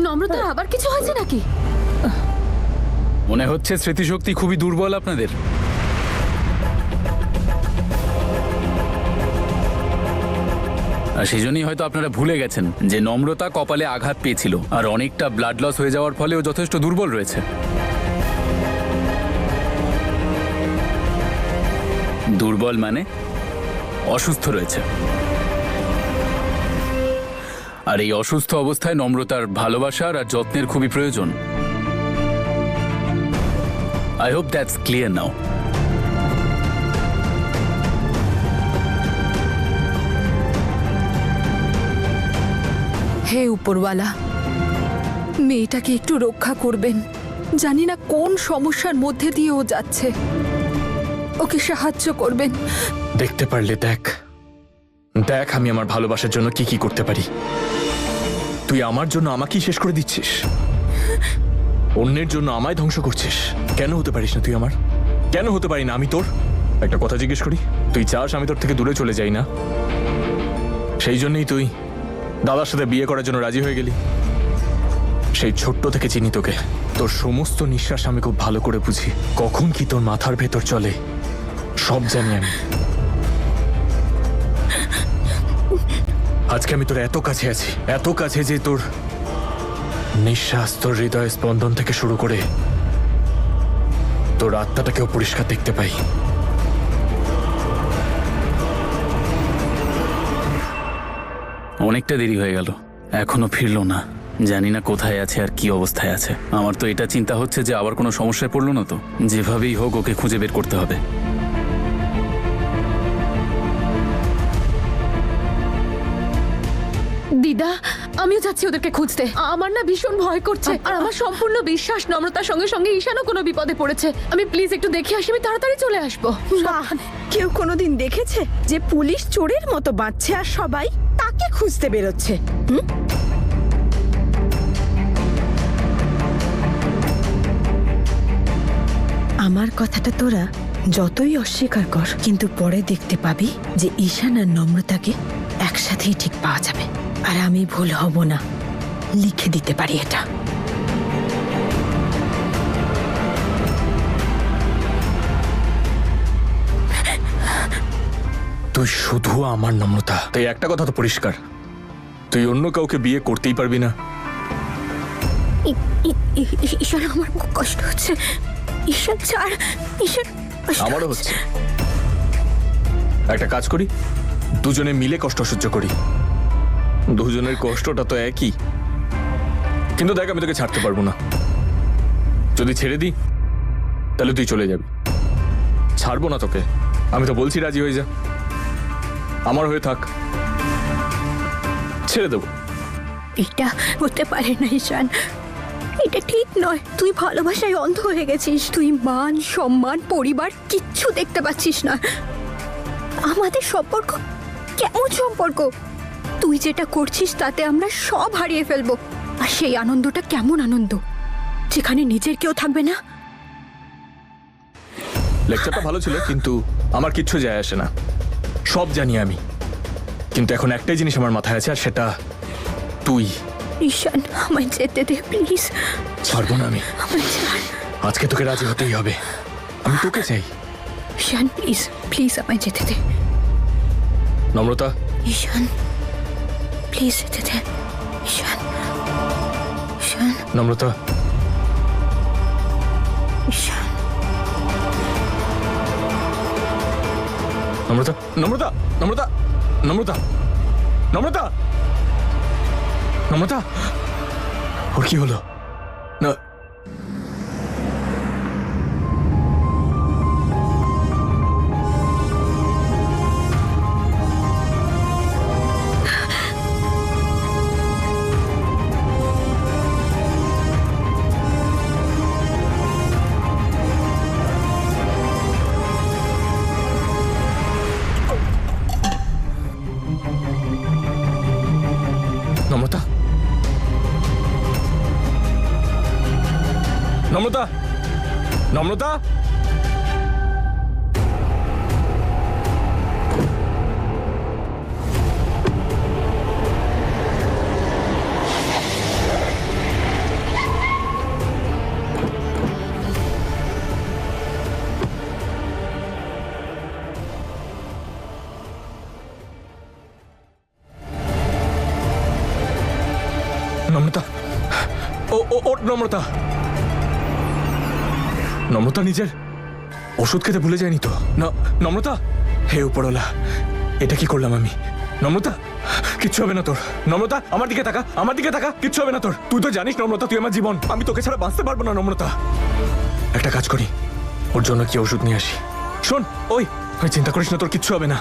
নম্রতার আবার কিছু হয়েছে নাকি? মনে হচ্ছে স্মৃতিশক্তি খুবই দুর্বল আপনাদের। আর সেই জন্যই হয়তো আপনারা ভুলে গেছেন যে নম্রতা কপালে আঘাত পেয়েছিল, আর অনেকটা ব্লাড লস হয়ে যাওয়ার ফলে ও যথেষ্ট দুর্বল রয়েছে। দুর্বল মানে অসুস্থ রয়েছে, আর এই অসুস্থ অবস্থায় নম্রতার ভালোবাসার আর যত্নের খুবই প্রয়োজন। I hope that's clear now. হে উপরওয়ালা, মেয়েটাকে একটু রক্ষা করবেন। জানি না কোন সমস্যার মধ্যে দিয়ে ও যাচ্ছে, ওকে সাহায্য করবেন। দেখতে পারলে দেখ, দেখ আমি আমার ভালোবাসার জন্য কি কি করতে পারি। তুই আমার জন্য আমাকেই শেষ করে দিচ্ছিস, অন্যের জন্য আমায় ধ্বংস করছিস। কেন হতে পারিস না তুই আমার? কেন হতে পারি না আমি তোর? একটা কথা জিজ্ঞেস করি, তুই চাস আমি তোর থেকে দূরে চলে যাই না? সেই জন্যই তুই দাদার সাথে বিয়ে করার জন্য রাজি হয়ে গেলি। সেই ছোট্ট থেকে চিনি তোকে, তোর সমস্ত নিঃশ্বাস আমি খুব ভালো করে বুঝি, কখন কি তোর মাথার ভেতর চলে সব জানি আমি। আজকে আমি তোর এত কাছে আছি, এত কাছে যে তোর নিঃশ্বাস, তোর হৃদয় স্পন্দন থেকে শুরু করে তোর আত্মাটাকেও পরিষ্কার দেখতে পাই। অনেকটা দেরি হয়ে গেল, এখনো ফিরলো না। জানি না কোথায় আছে আর কি অবস্থায় আছে। আমার তো এটা চিন্তা হচ্ছে যে আবার কোনো সমস্যায় পড়লো না তো। যেভাবেই হোক ওকে খুঁজে বের করতে হবে। দিদা আমিও যাচ্ছি ওদেরকে খুঁজতে। আমার না ভীষণ ভয় করছে, আর আমার সম্পূর্ণ বিশ্বাস নম্রতার সঙ্গে সঙ্গে ঈশানও কোনো বিপদে পড়েছে। আমি প্লিজ একটু দেখে আসি, আমি তাড়াতাড়ি চলে আসবো। বাহ, কেউ কোনোদিন দেখেছে যে পুলিশ চোরের মতো বাঁচছে আর সবাই তাকে খুঁজতে বেরোচ্ছে? আমার কথাটা তোরা যতই অস্বীকার কর, কিন্তু পরে দেখতে পাবি যে ঈশান আর নম্রতাকে একসাথেই ঠিক পাওয়া যাবে। আর আমি ভুল হব না, লিখে দিতে পারি এটা। তুই শুধু আমার নম্রতা, তাই একটা কথা তো পরিষ্কার, তুই অন্য কাউকে বিয়ে করতেই পারবি না। ঈশান, আমার খুব কষ্ট হচ্ছে। ঈশান ছাড়, ঈশান, কষ্ট আমারও হচ্ছে। একটা কাজ করি, দুজনে মিলে কষ্ট সহ্য করি। দুজনের কষ্টটা তো একই। কিন্তু দেখ, আমি তোকে ছাড়তে পারবো না। যদি ছেড়ে দিই তাহলে তুই চলে যাবি। ছাড়বো না তোকে। আমি তো বলছি রাজি হয়ে যা, আমার হয়ে থাক, ছেড়ে দেবো। এটা হতে পারে না ঈশান, এটা ঠিক নয়। তুই ভালোবাসায় অন্ধ হয়ে গেছিস। তুই মান, সম্মান, পরিবার কিচ্ছু দেখতে পাচ্ছিস না। আমাদের সম্পর্ক কেমন সম্পর্ক? তুই যেটা করছিস তাতে আমরা সব হারিয়ে ফেলবো। আর সেই আনন্দটা কেমন আনন্দ, যেখানে নিজের কেউ থাকবে না। লেকচারটা ভালো ছিল, কিন্তু আমার কিচ্ছু যায় আসে না। সব জানি আমি, কিন্তু এখন একটাই জিনিস আমার মাথায় আছে, আর সেটা তুই। ঈশান, আমায় যেতে দে প্লিজ। পারবো না আমি। আমায় ছাড়। আজকে তোকে রাজি হতেই হবে। আমি তোকে চাই। ঈশান প্লিজ, প্লিজ আমায় যেতে দে। নম্রতা, ঈশান প্লিজ যেতে দে। ঈশান, ঈশান, নম্রতা, ঈশান। নম্রতা, নম্রতা, নম্রতা, নম্রতা, নম্রতা, নম্রতা, ওর কি হলো? না, নম্রতা, নম্রতা, নম্রতা, নম্রতা, ও নম্রতা, নম্রতা নিজের ওষুধ খেতে ভুলে যায়নি তো? না, নম্রতা, হে উপরওয়ালা, এটা কি করলাম আমি? নম্রতা, কিচ্ছু হবে না তোর। নম্রতা, আমার দিকে তাকা, আমার দিকে তাকা, কিচ্ছু হবে না তোর। তুই তো জানিস নম্রতা, তুই আমার জীবন। আমি তোকে ছাড়া বাঁচতে পারবো না নম্রতা। একটা কাজ করি, ওর জন্য কি ওষুধ নিয়ে আসি। শোন, ওই চিন্তা করিস না, তোর কিচ্ছু হবে না।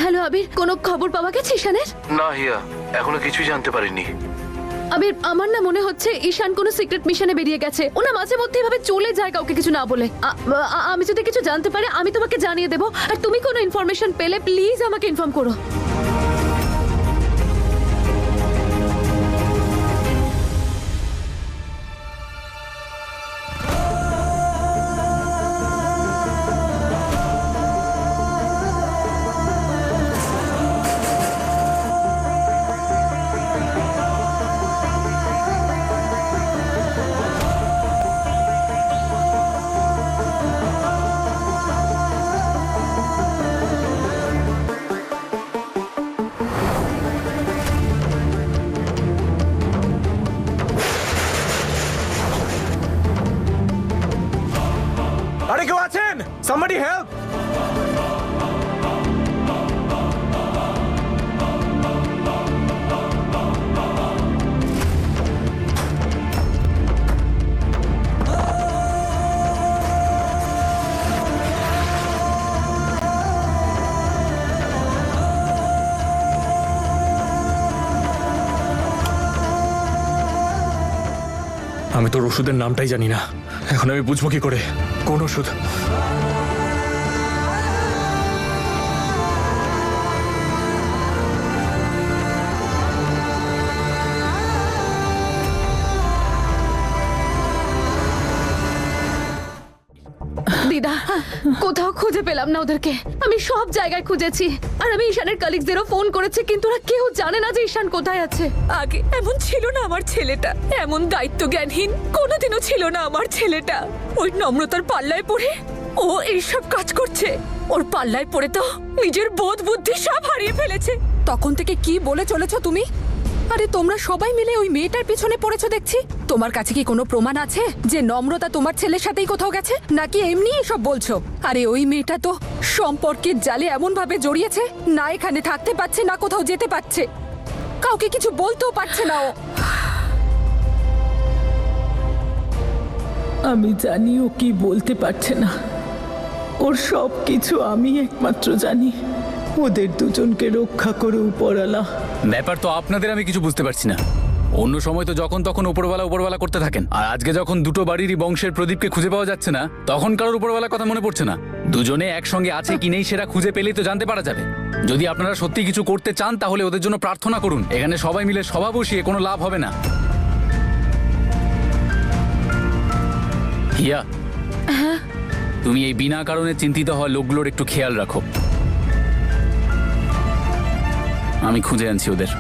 হ্যালো আবির, কোনো খবর পাওয়া গেছে ঈশানের? না হিয়া, এখনো কিছুই জানতে পারিনি। আবির, আমার না মনে হচ্ছে ঈশান কোনো সিক্রেট মিশনে বেরিয়ে গেছে। ওনা মাঝে মধ্যে এভাবে চলে যায় কাউকে কিছু না বলে। আমি যদি কিছু জানতে পারি আমি তোমাকে জানিয়ে দেবো। আর তুমি কোনো ইনফরমেশন পেলে প্লিজ আমাকে ইনফর্ম করো। আরে কেউ আছেন? somebody help! আমি তোর ওষুধের নামটাই জানি না। এখন আমি বুঝবো কি করে কোন ওষুধ? কোথাও খুঁজে পেলাম না ওদেরকে। আমি সব জায়গায় খুঁজেছি, আর আমি ঈশানের কলিগদেরও ফোন করেছি, কিন্তু ওরা কেউ জানে না যে ঈশান কোথায় আছে। আগে এমন ছিল না আমার ছেলেটা, এমন দায়িত্বজ্ঞানহীন কোনোদিনও ছিল না আমার ছেলেটা। ওই নম্রতার পাল্লায় পড়ে ও এইসব কাজ করছে। ওর পাল্লায় পড়ে তো নিজের বোধ বুদ্ধি সব হারিয়ে ফেলেছে। তখন থেকে কি বলে চলেছো তুমি? আরে তোমরা সবাই মিলে ওই মেয়েটার পিছনে পড়েছো দেখছি। তোমার কাছে কি কোনো প্রমাণ আছে যে নম্রতা তোমার ছেলের সাথেই কোথাও গেছে, নাকি এমনি এসব বলছো? আরে ওই মেয়েটা তো সম্পর্কের জালে এমন ভাবে জড়িয়েছে, না এখানে থাকতে পারছে না কোথাও যেতে পারছে, কাউকে কিছু বলতেও পারছে না ও। আমি জানি ও কি বলতে পারছে না, ওর সব কিছু আমি একমাত্র জানি। ওদের দুজনকে রক্ষা করে উপরওয়ালা। ব্যাপার তো আপনাদের আমি কিছু বুঝতে পারছি না। অন্য সময় তো যখন তখন উপরওয়ালা করতে থাকেন, আর আজকে যখন দুটো বাড়িরই বংশের প্রদীপকে খুঁজে পাওয়া যাচ্ছে না, তখন কারোর উপরওয়ালার কথা মনে পড়ছে না। দুজনে একসঙ্গে আছে কি নেই সেটা খুঁজে পেলেই তো জানতে পারা যাবে। যদি আপনারা সত্যি কিছু করতে চান তাহলে ওদের জন্য প্রার্থনা করুন। এখানে সবাই মিলে সভা বসিয়ে কোনো লাভ হবে না। হিয়া, তুমি এই বিনা কারণে চিন্তিত হওয়া লোকগুলোর একটু খেয়াল রাখো। আমি খুঁজে আনছি ওদের,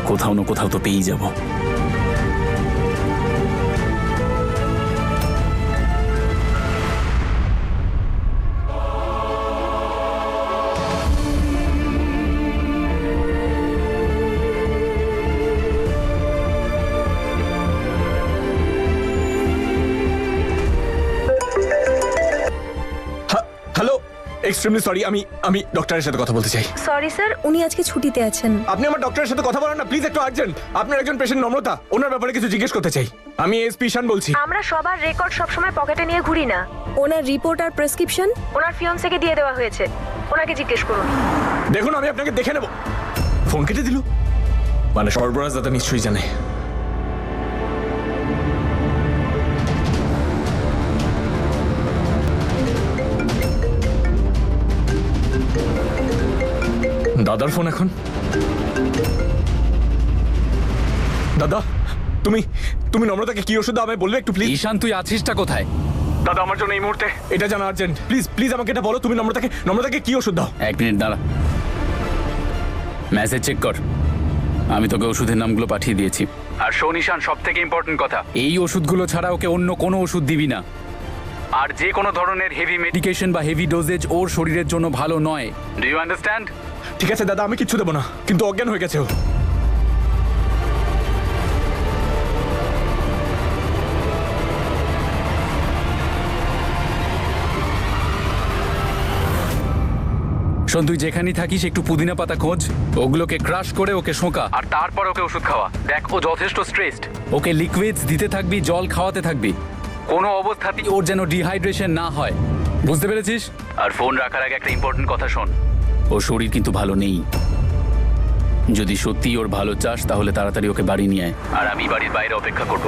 কোথাও না কোথাও তো পেয়েই যাব। হ্যালো, এক্সট্রিমলি সরি, আমি ডক্টরের সাথে কথা বলতে চাই। সরি স্যার, উনি আজকে ছুটিতে আছেন। আপনি আমার ডক্টরের সাথে কথা বলেন না প্লিজ, একটু আর্জেন্ট। আপনার একজন পেশেন্ট নম্রতা, ওনার ব্যাপারে কিছু জিজ্ঞেস করতে চাই। আমি এসপি ঈশান বলছি। আমরা সবার রেকর্ড সবসময় পকেটে নিয়ে ঘুরি না। ওনার রিপোর্ট আর প্রেসক্রিপশন ওনার ফিয়ন্সেকে দিয়ে দেওয়া হয়েছে, ওনাকে জিজ্ঞেস করুন। দেখুন আমি আপনাকে দেখে নেব। ফোন কেটে দিল, মানে সর্বরাজ দাদা নিশ্চয়ই জানে। দাদার ফোন এখন। দাদা, তুমি নম্রতাকে কি ওষুধ দাও আমায় বলবে একটু প্লিজ? ঈশান, তুই আছিসটা কোথায়? দাদা আমার জন্য এই মুহূর্তে এটা জানা আর্জেন্ট। প্লিজ আমাকে এটা বলো, তুমি নম্রতাকে কি ওষুধ দাও? 1 মিনিট দাঁড়া, মেসেজ চেক কর। আমি তোকে ওষুধের নামগুলো পাঠিয়ে দিয়েছি। আর শোন ঈশান, সব থেকে ইম্পর্টেন্ট কথা, এই ওষুধগুলো ছাড়া ওকে অন্য কোনো ওষুধ দিবি না। আর যে কোনো ধরনের হেভি মেডিকেশন বা হেভি ডোজেজ ওর শরীরের জন্য ভালো নয়। Do you understand? ঠিক আছে দাদা, আমি কিচ্ছু দেবো না, কিন্তু অজ্ঞান হয়ে গেছে ও। শোন, তুই যেখানেই থাকিস একটু পুদিনা পাতা খোঁজ, ওগুলোকে ক্রাশ করে ওকে শোঁকা, আর তারপর ওকে ওষুধ খাওয়া। দেখ ও যথেষ্ট স্ট্রেসড, ওকে লিকুইডস দিতে থাকবি, জল খাওয়াতে থাকবি। কোনো অবস্থাতেই ওর যেন ডিহাইড্রেশন না হয়, বুঝতে পেরেছিস? আর ফোন রাখার আগে একটা ইম্পর্টেন্ট কথা শোন, ওর শরীর কিন্তু ভালো নেই। যদি সত্যি ওর ভালো চাস তাহলে তাড়াতাড়ি ওকে বাড়ি নিয়ে আয়, আর আমি বাড়ির বাইরে অপেক্ষা করব।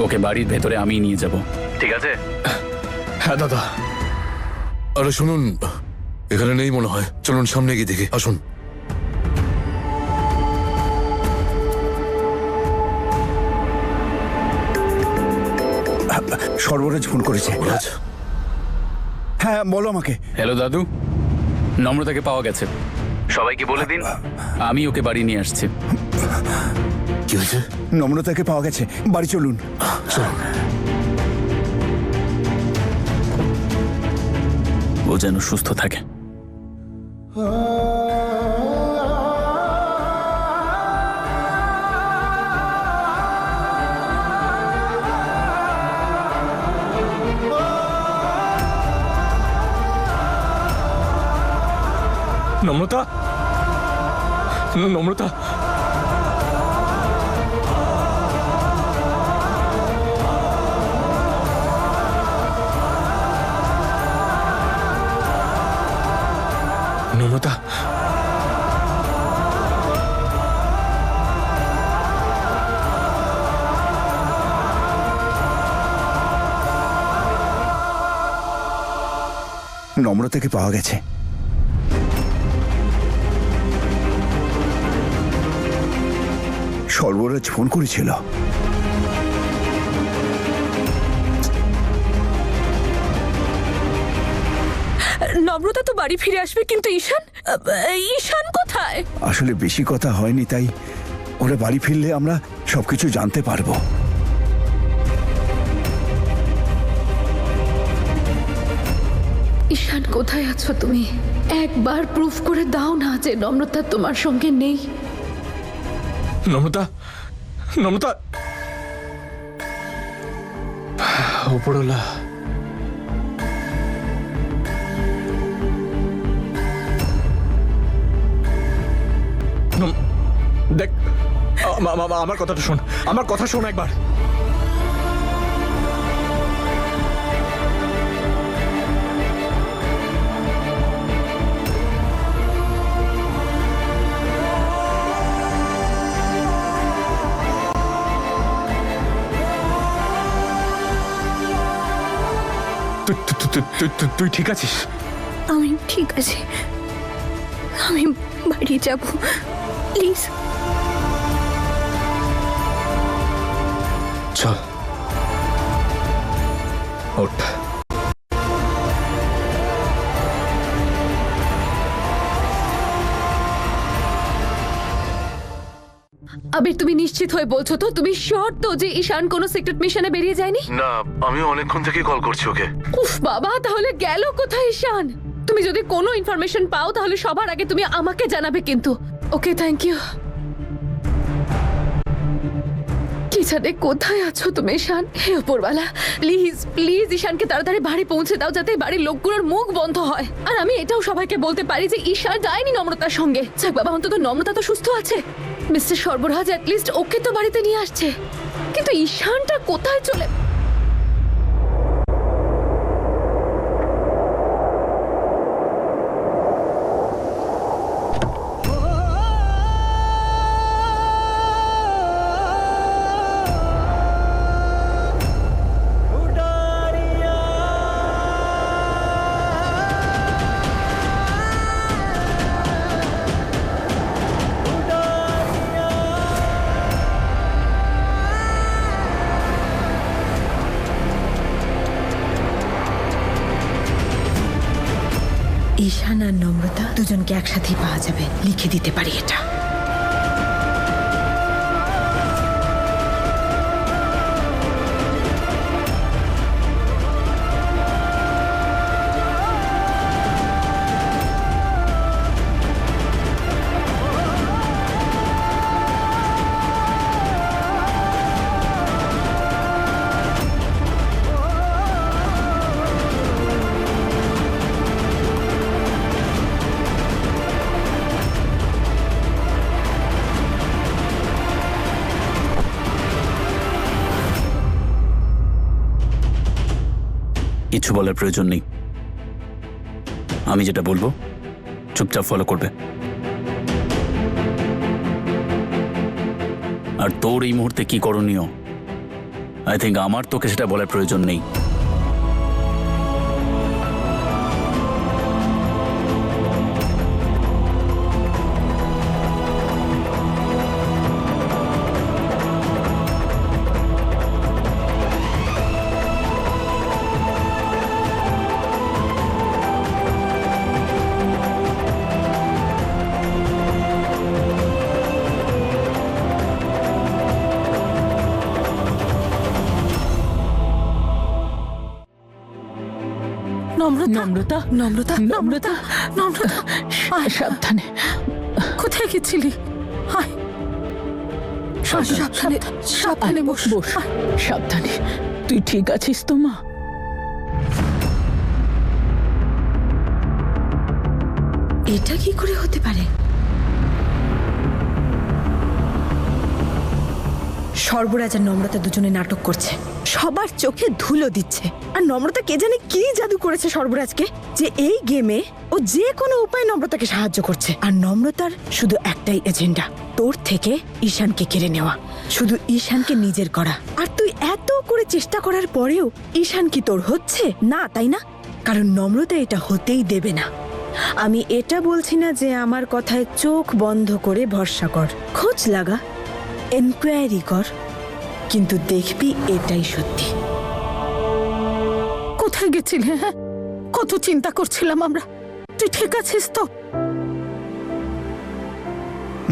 ওকে বাড়ির ভেতরে আমি নিয়ে যাব, ঠিক আছে? হ্যাঁ দাদা। আরে শুনুন, এখানে নেই মনে হয়, চলুন সামনে গিয়ে দেখি, আসুন। সর্বরাজ ফোন করেছে। হ্যাঁ বলো আমাকে। হ্যালো দাদু, নম্রতাকে পাওয়া গেছে। সবাইকে বলে দিন আমি ওকে বাড়ি নিয়ে আসছি। কি হয়েছে? নম্রতাকে পাওয়া গেছে, বাড়ি চলুন। ও যেন সুস্থ থাকে। নম্রতা, নম্রতা, নম্রতা, নম্রতাকে পাওয়া গেছে। সর্বরাজ ফোন করেছিল। নম্রতা তো বাড়ি ফিরে আসবে, কিন্তু ঈশান ঈশান কোথায়? আসলে বেশি কথা হয়নি, তাই ওরা বাড়ি ফিরলে আমরা সবকিছু জানতে পারবো। ঈশান কোথায় আছো তুমি? একবার প্রুফ করে দাও না যে নম্রতা তোমার সঙ্গে নেই। নম্রতা, নম্রতা, ওপরওয়ালা, দেখ আমার কথাটা শোন, আমার কথা শোন একবার। তুই ঠিক আছিস? আমি ঠিক আছি, আমি বাড়ি যাব, প্লিজ। চল ওঠ। আবির, তুমি নিশ্চিত হয়ে বলছো তো? তুমি শিওর তো যে ঈশান কোনো সিক্রেট মিশনে বেরিয়ে যায়নি? না, আমি অনেকক্ষণ থেকে কল করছি ওকে। উফ বাবা, তাহলে গেল কোথায় ঈশান? তুমি যদি কোনো ইনফরমেশন পাও তাহলে সবার আগে তুমি আমাকে জানাবে কিন্তু। ওকে, থ্যাংক ইউ। কি জানে কোথায় আছো তুমি ঈশান? হে উপরওয়ালা, প্লিজ প্লিজ ঈশানকে তাড়াতাড়ি বাড়ি পৌঁছে দাও, যাতে বাড়ির লোকগুলোর মুখ বন্ধ হয়। আর আমি এটাও সবাইকে বলতে পারি যে ঈশান যায়নি নম্রতার সঙ্গে। যাক বাবা, অন্তত নম্রতা তো সুস্থ আছে। মিস্টার সর্বরাজ অ্যাটলিস্ট ওকে তো বাড়িতে নিয়ে আসছে, কিন্তু ঈশানটা কোথায় চলে? ঈশান আর নম্রতা দুজনকে একসাথেই পাওয়া যাবে, লিখে দিতে পারি এটা। কিছু বলার প্রয়োজন নেই, আমি যেটা বলবো চুপচাপ ফলো করবে। আর তোর এই মুহূর্তে কি করণীয়, আই থিঙ্ক আমার তোকে সেটা বলার প্রয়োজন নেই। নম্রতা, নম্রতা, নম্রতা, নম্রতা, সাবধানে। কোথায় গেছিলি? আয়, সাবধানে, সাবধানে বস। বস, সাবধানে। তুই ঠিক আছিস তো মা? এটা কি করে হতে পারে? সর্বরাজ আর নম্রতা দুজনে নাটক করছে, সবার চোখে ধুলো দিচ্ছে। আর নম্রতা কে জানে কি জাদু করেছে সর্বরাজকে, যে এই গেমে ও যে কোনো উপায়ে নম্রতাকে সাহায্য করছে। আর নম্রতার শুধু একটাই এজেন্ডা, তোর থেকে ঈশানকে কেড়ে নেওয়া, শুধু ঈশানকে নিজের করা। আর তুই এত করে চেষ্টা করার পরেও ঈশান কি তোর হচ্ছে না, তাই না? কারণ নম্রতা এটা হতেই দেবে না। আমি এটা বলছি না যে আমার কথায় চোখ বন্ধ করে ভরসা কর, খোঁজ লাগা, এনকোয়ারি কর, কিন্তু দেখবি এটাই সত্যি। কোথায় গেছিলে? হ্যাঁ, কত চিন্তা করছিলাম আমরা। তুই ঠিক আছিস তো?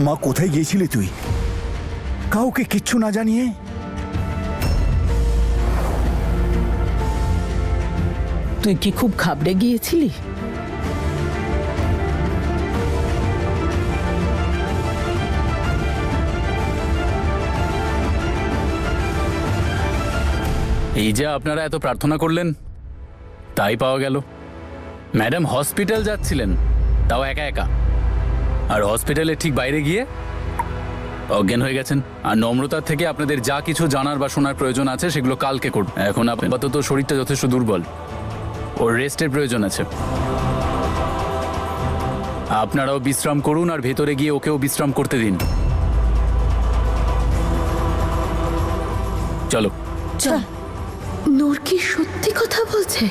মা, কোথায় গিয়েছিলি তুই, কাউকে কিচ্ছু না জানিয়ে? তুই কি খুব ঘাবড়ে গিয়েছিলি? এই যে আপনারা এত প্রার্থনা করলেন, তাই পাওয়া গেল। ম্যাডাম হসপিটাল যাচ্ছিলেন, তাও একা একা, আর হসপিটালের ঠিক বাইরে গিয়ে অজ্ঞান হয়ে গেছেন। আর নম্রতার থেকে আপনাদের যা কিছু জানার বা শোনার প্রয়োজন আছে সেগুলো কালকে করুন। এখন আপাতত শরীরটা যথেষ্ট দুর্বল, ওর রেস্টের প্রয়োজন আছে। আপনারাও বিশ্রাম করুন আর ভেতরে গিয়ে ওকেও বিশ্রাম করতে দিন। চলো। নূর কি সত্যি কথা বলছে?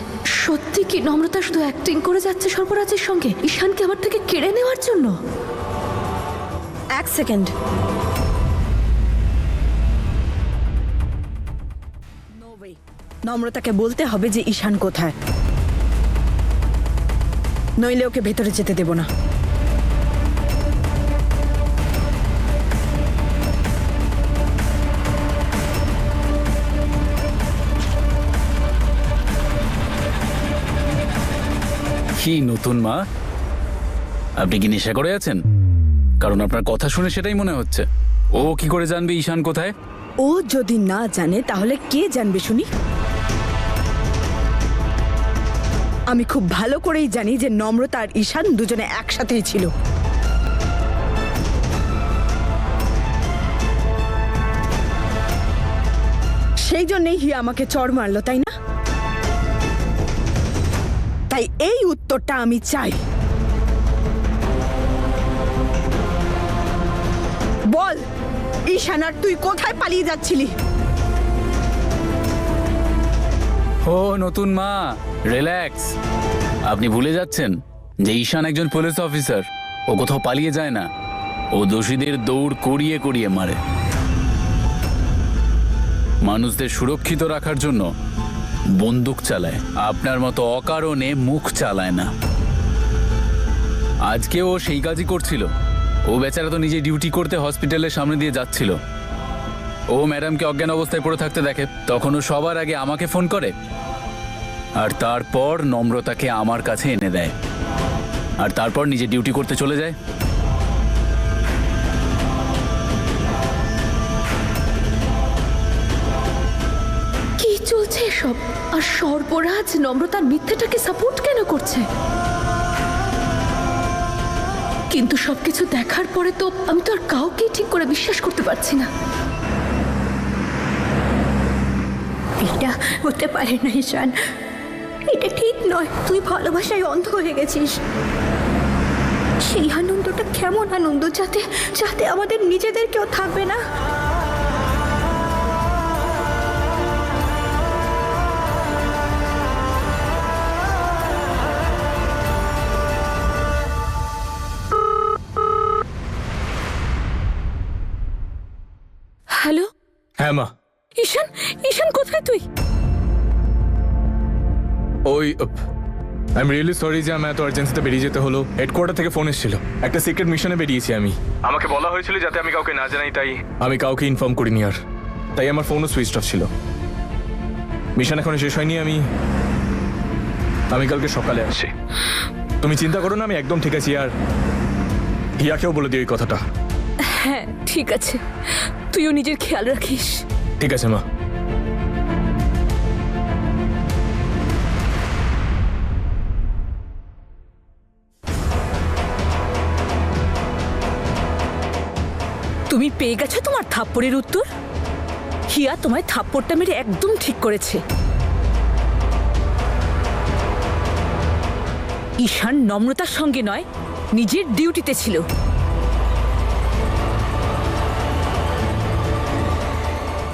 সত্যি কি নম্রতা শুধু অ্যাক্টিং করে যাচ্ছে সর্বরাজের সঙ্গে ঈশানকে আমার থেকে কেড়ে নেওয়ার জন্য? এক সেকেন্ড, নম্রতাকে বলতে হবে যে ঈশান কোথায়, নইলে ওকে ভেতরে যেতে দেব না। কি নতুন মা, আপনি কি নেশা করে আছেন? কারণ আপনার কথা শুনে সেটাই মনে হচ্ছে। ও কি করে জানবে ঈশান কোথায়? ও যদি না জানে তাহলে কে জানবে শুনি? আমি খুব ভালো করেই জানি যে নম্রতা আর ঈশান দুজনে একসাথেই ছিল। সেই জন্যই হিয়া আমাকে চড় মারলো, তাই না? তাই এই উত্তরটা আমি চাই। বল ঈশান, আর তুই কোথায় পালিয়ে যাচ্ছিলি? ও নতুন মা, রিল্যাক্স। আপনি ভুলে যাচ্ছেন যে ঈশান একজন পুলিশ অফিসার। ও কোথাও পালিয়ে যায় না, ও দোষীদের দৌড় করিয়ে করিয়ে মারে। মানুষদের সুরক্ষিত রাখার জন্য বন্দুক চালায়, আপনার মতো অকারণে মুখ চালায় না। আজকে ও সেই কাজই করছিল। ও বেচারা তো নিজে ডিউটি করতে হসপিটালের সামনে দিয়ে যাচ্ছিল। ও ম্যাডামকে অজ্ঞান অবস্থায় পড়ে থাকতে দেখে, তখন ও সবার আগে আমাকে ফোন করে, আর তারপর নম্রতাকে আমার কাছে এনে দেয়, আর তারপর নিজে ডিউটি করতে চলে যায়। কি চলছে এসব? আর সর্বরাজ নম্রতার মিথ্যেটাকে সাপোর্ট কেন করছে? কিন্তু সবকিছু দেখার পরে তো আমি তো আর কাউকেই ঠিক করে বিশ্বাস করতে পারছি না। এটা হতে পারে না ঈশান, এটা ঠিক নয়। তুই ভালোবাসায় অন্ধ হয়ে গেছিস। সেই আনন্দটা কেমন আনন্দ, যাতে যাতে আমাদের নিজেদের কেউ থাকবে না। হ্যালো হ্যাঁ মা। ঈশান, ঈশান কোথায় তুই? ওই আই এম রিয়েলি সরি যে আমি এত আর্জেন্সিতে বেরিয়ে যেতে হলো। হেডকোয়ার্টার থেকে ফোন এসেছিল, একটা সিক্রেট মিশনে বেরিয়েছি আমি। আমাকে বলা হয়েছিল যাতে আমি কাউকে না জানাই, তাই আমি কাউকে ইনফর্ম করিনি। আর তাই আমার ফোনও সুইচ অফ ছিল। মিশন এখনো শেষ হয়নি। আমি কালকে সকালে আসছি। তুমি চিন্তা করো না, আমি একদম ঠিক আছি। আর হিয়াকেও বলে দিও এই কথাটা। হ্যাঁ ঠিক আছে, তুইও নিজের খেয়াল রাখিস। ঠিক আছে মা। তুমি পেয়ে গেছো তোমার থাপ্পড়ের উত্তর। হিয়া তোমায় থাপ্পড়টা মেরে একদম ঠিক করেছে। ঈশান নম্রতার সঙ্গে নয়, নিজের ডিউটিতে ছিল।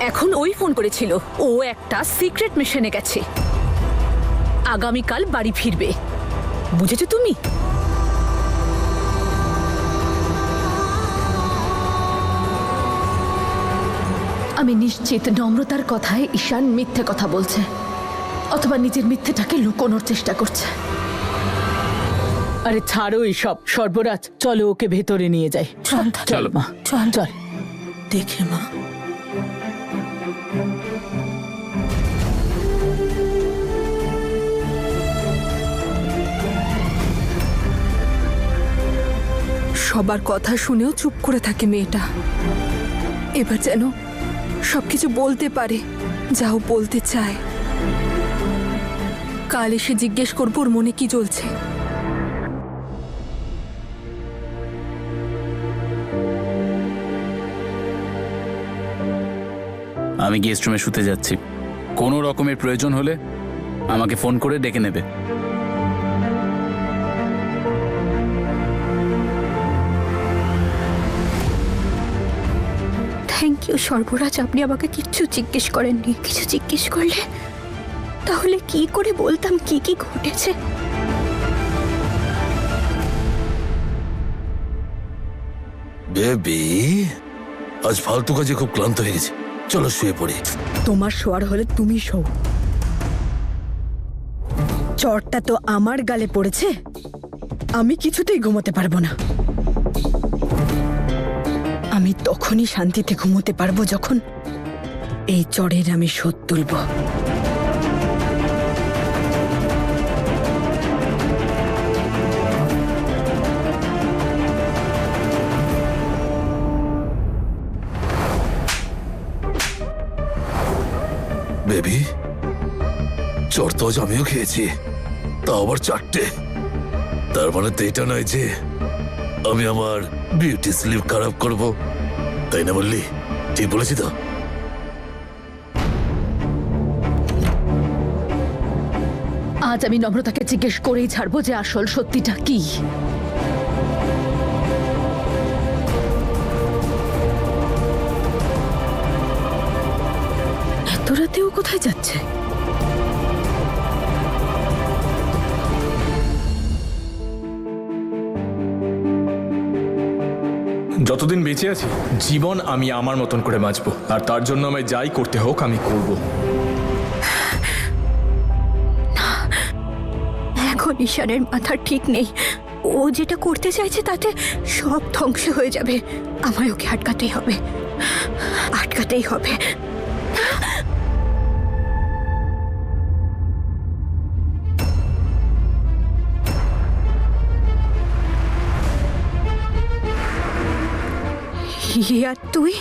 এখন ওই ফোন করেছিল, ও একটা সিক্রেট মিশনে গেছে, আগামীকাল বাড়ি ফিরবে। বুঝেছো তুমি? আমি নিশ্চিত নম্রতার কথায় ঈশান মিথ্যে কথা বলছে। অথবা নিজের মিথ্যেটাকে লুকোনোর চেষ্টা করছে। আরে ছাড়ো এসব, সর্বরাজ চলো ওকে ভেতরে নিয়ে যাই। চলো মা, চল চল। দেখে মা, সবার কথা শুনেও চুপ করে থাকে মেয়েটা। এবার যেন সবকিছু বলতে পারে, যাও বলতে চায়। কাল এসে জিজ্ঞেস করবো ওর মনে কি চলছে। আমি গেস্ট রুমে শুতে যাচ্ছি। কোনো রকমের প্রয়োজন হলে আমাকে ফোন করে ডেকে নেবে। থ্যাংক ইউ সর্বরাজ, আপনি আমাকে কিচ্ছু জিজ্ঞেস করেননি। কিছু জিজ্ঞেস করলে তাহলে কি করে বলতাম কি কি ঘটেছে। বেবি, আজ ফালতু কাজে খুব ক্লান্ত হয়ে গেছে, চলো শুয়ে পড়ি। তোমার শোয়ার হলে তুমি শো। চটটা তো আমার গালে পড়েছে, আমি কিছুতেই ঘুমোতে পারবো না। আমি তখনই শান্তিতে ঘুমোতে পারবো যখন এই চড়ের আমি শোধ তুলব। বেবি, চড় তো আজ আমিও খেয়েছি, তা আবার 4টে। তার মানে তো এটা নয় যে আমি আমার বিউটি স্লিপ খারাপ করব, তাই না বললি? ঠিক বলেছি তো? আজ আমি নম্রতাকে জিজ্ঞেস করেই ছাড়বো যে আসল সত্যিটা কি। এত রাতেও কোথায় যাচ্ছে? যতদিন বেঁচে আছি জীবন আমি আমার মতন করে বাঁচবো, আর তার জন্য আমায় যাই করতে হোক আমি করব। এখন ঈশানের মাথা ঠিক নেই। ও যেটা করতে চাইছে তাতে সব ধ্বংস হয়ে যাবে। আমায় ওকে আটকাতেই হবে, আটকাতেই হবে। হিয়া, তুই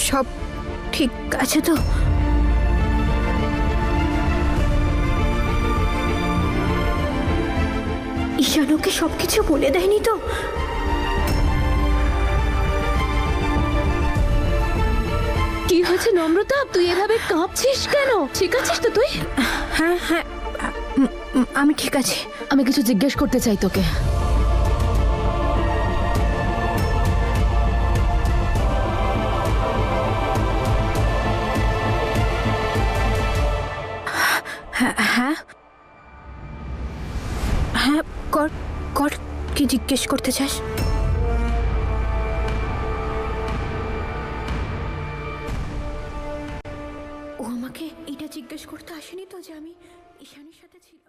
সব ঠিক আছে তো? ঈশানকে সবকিছু বলে দেয়নি তো? কি হয়েছে নম্রতা, তুই এভাবে কাঁপছিস কেন? ঠিক আছিস তো তুই? হ্যাঁ হ্যাঁ, আমি ঠিক আছি। আমি কিছু জিজ্ঞেস করতে চাই তোকে। হ্যাঁ হ্যাঁ হ্যাঁ, কর কর, কি জিজ্ঞেস করতে চাস? ও আমাকে এটা জিজ্ঞেস করতে আসেনি তো যে আমি ঈশানের সাথে ছিল।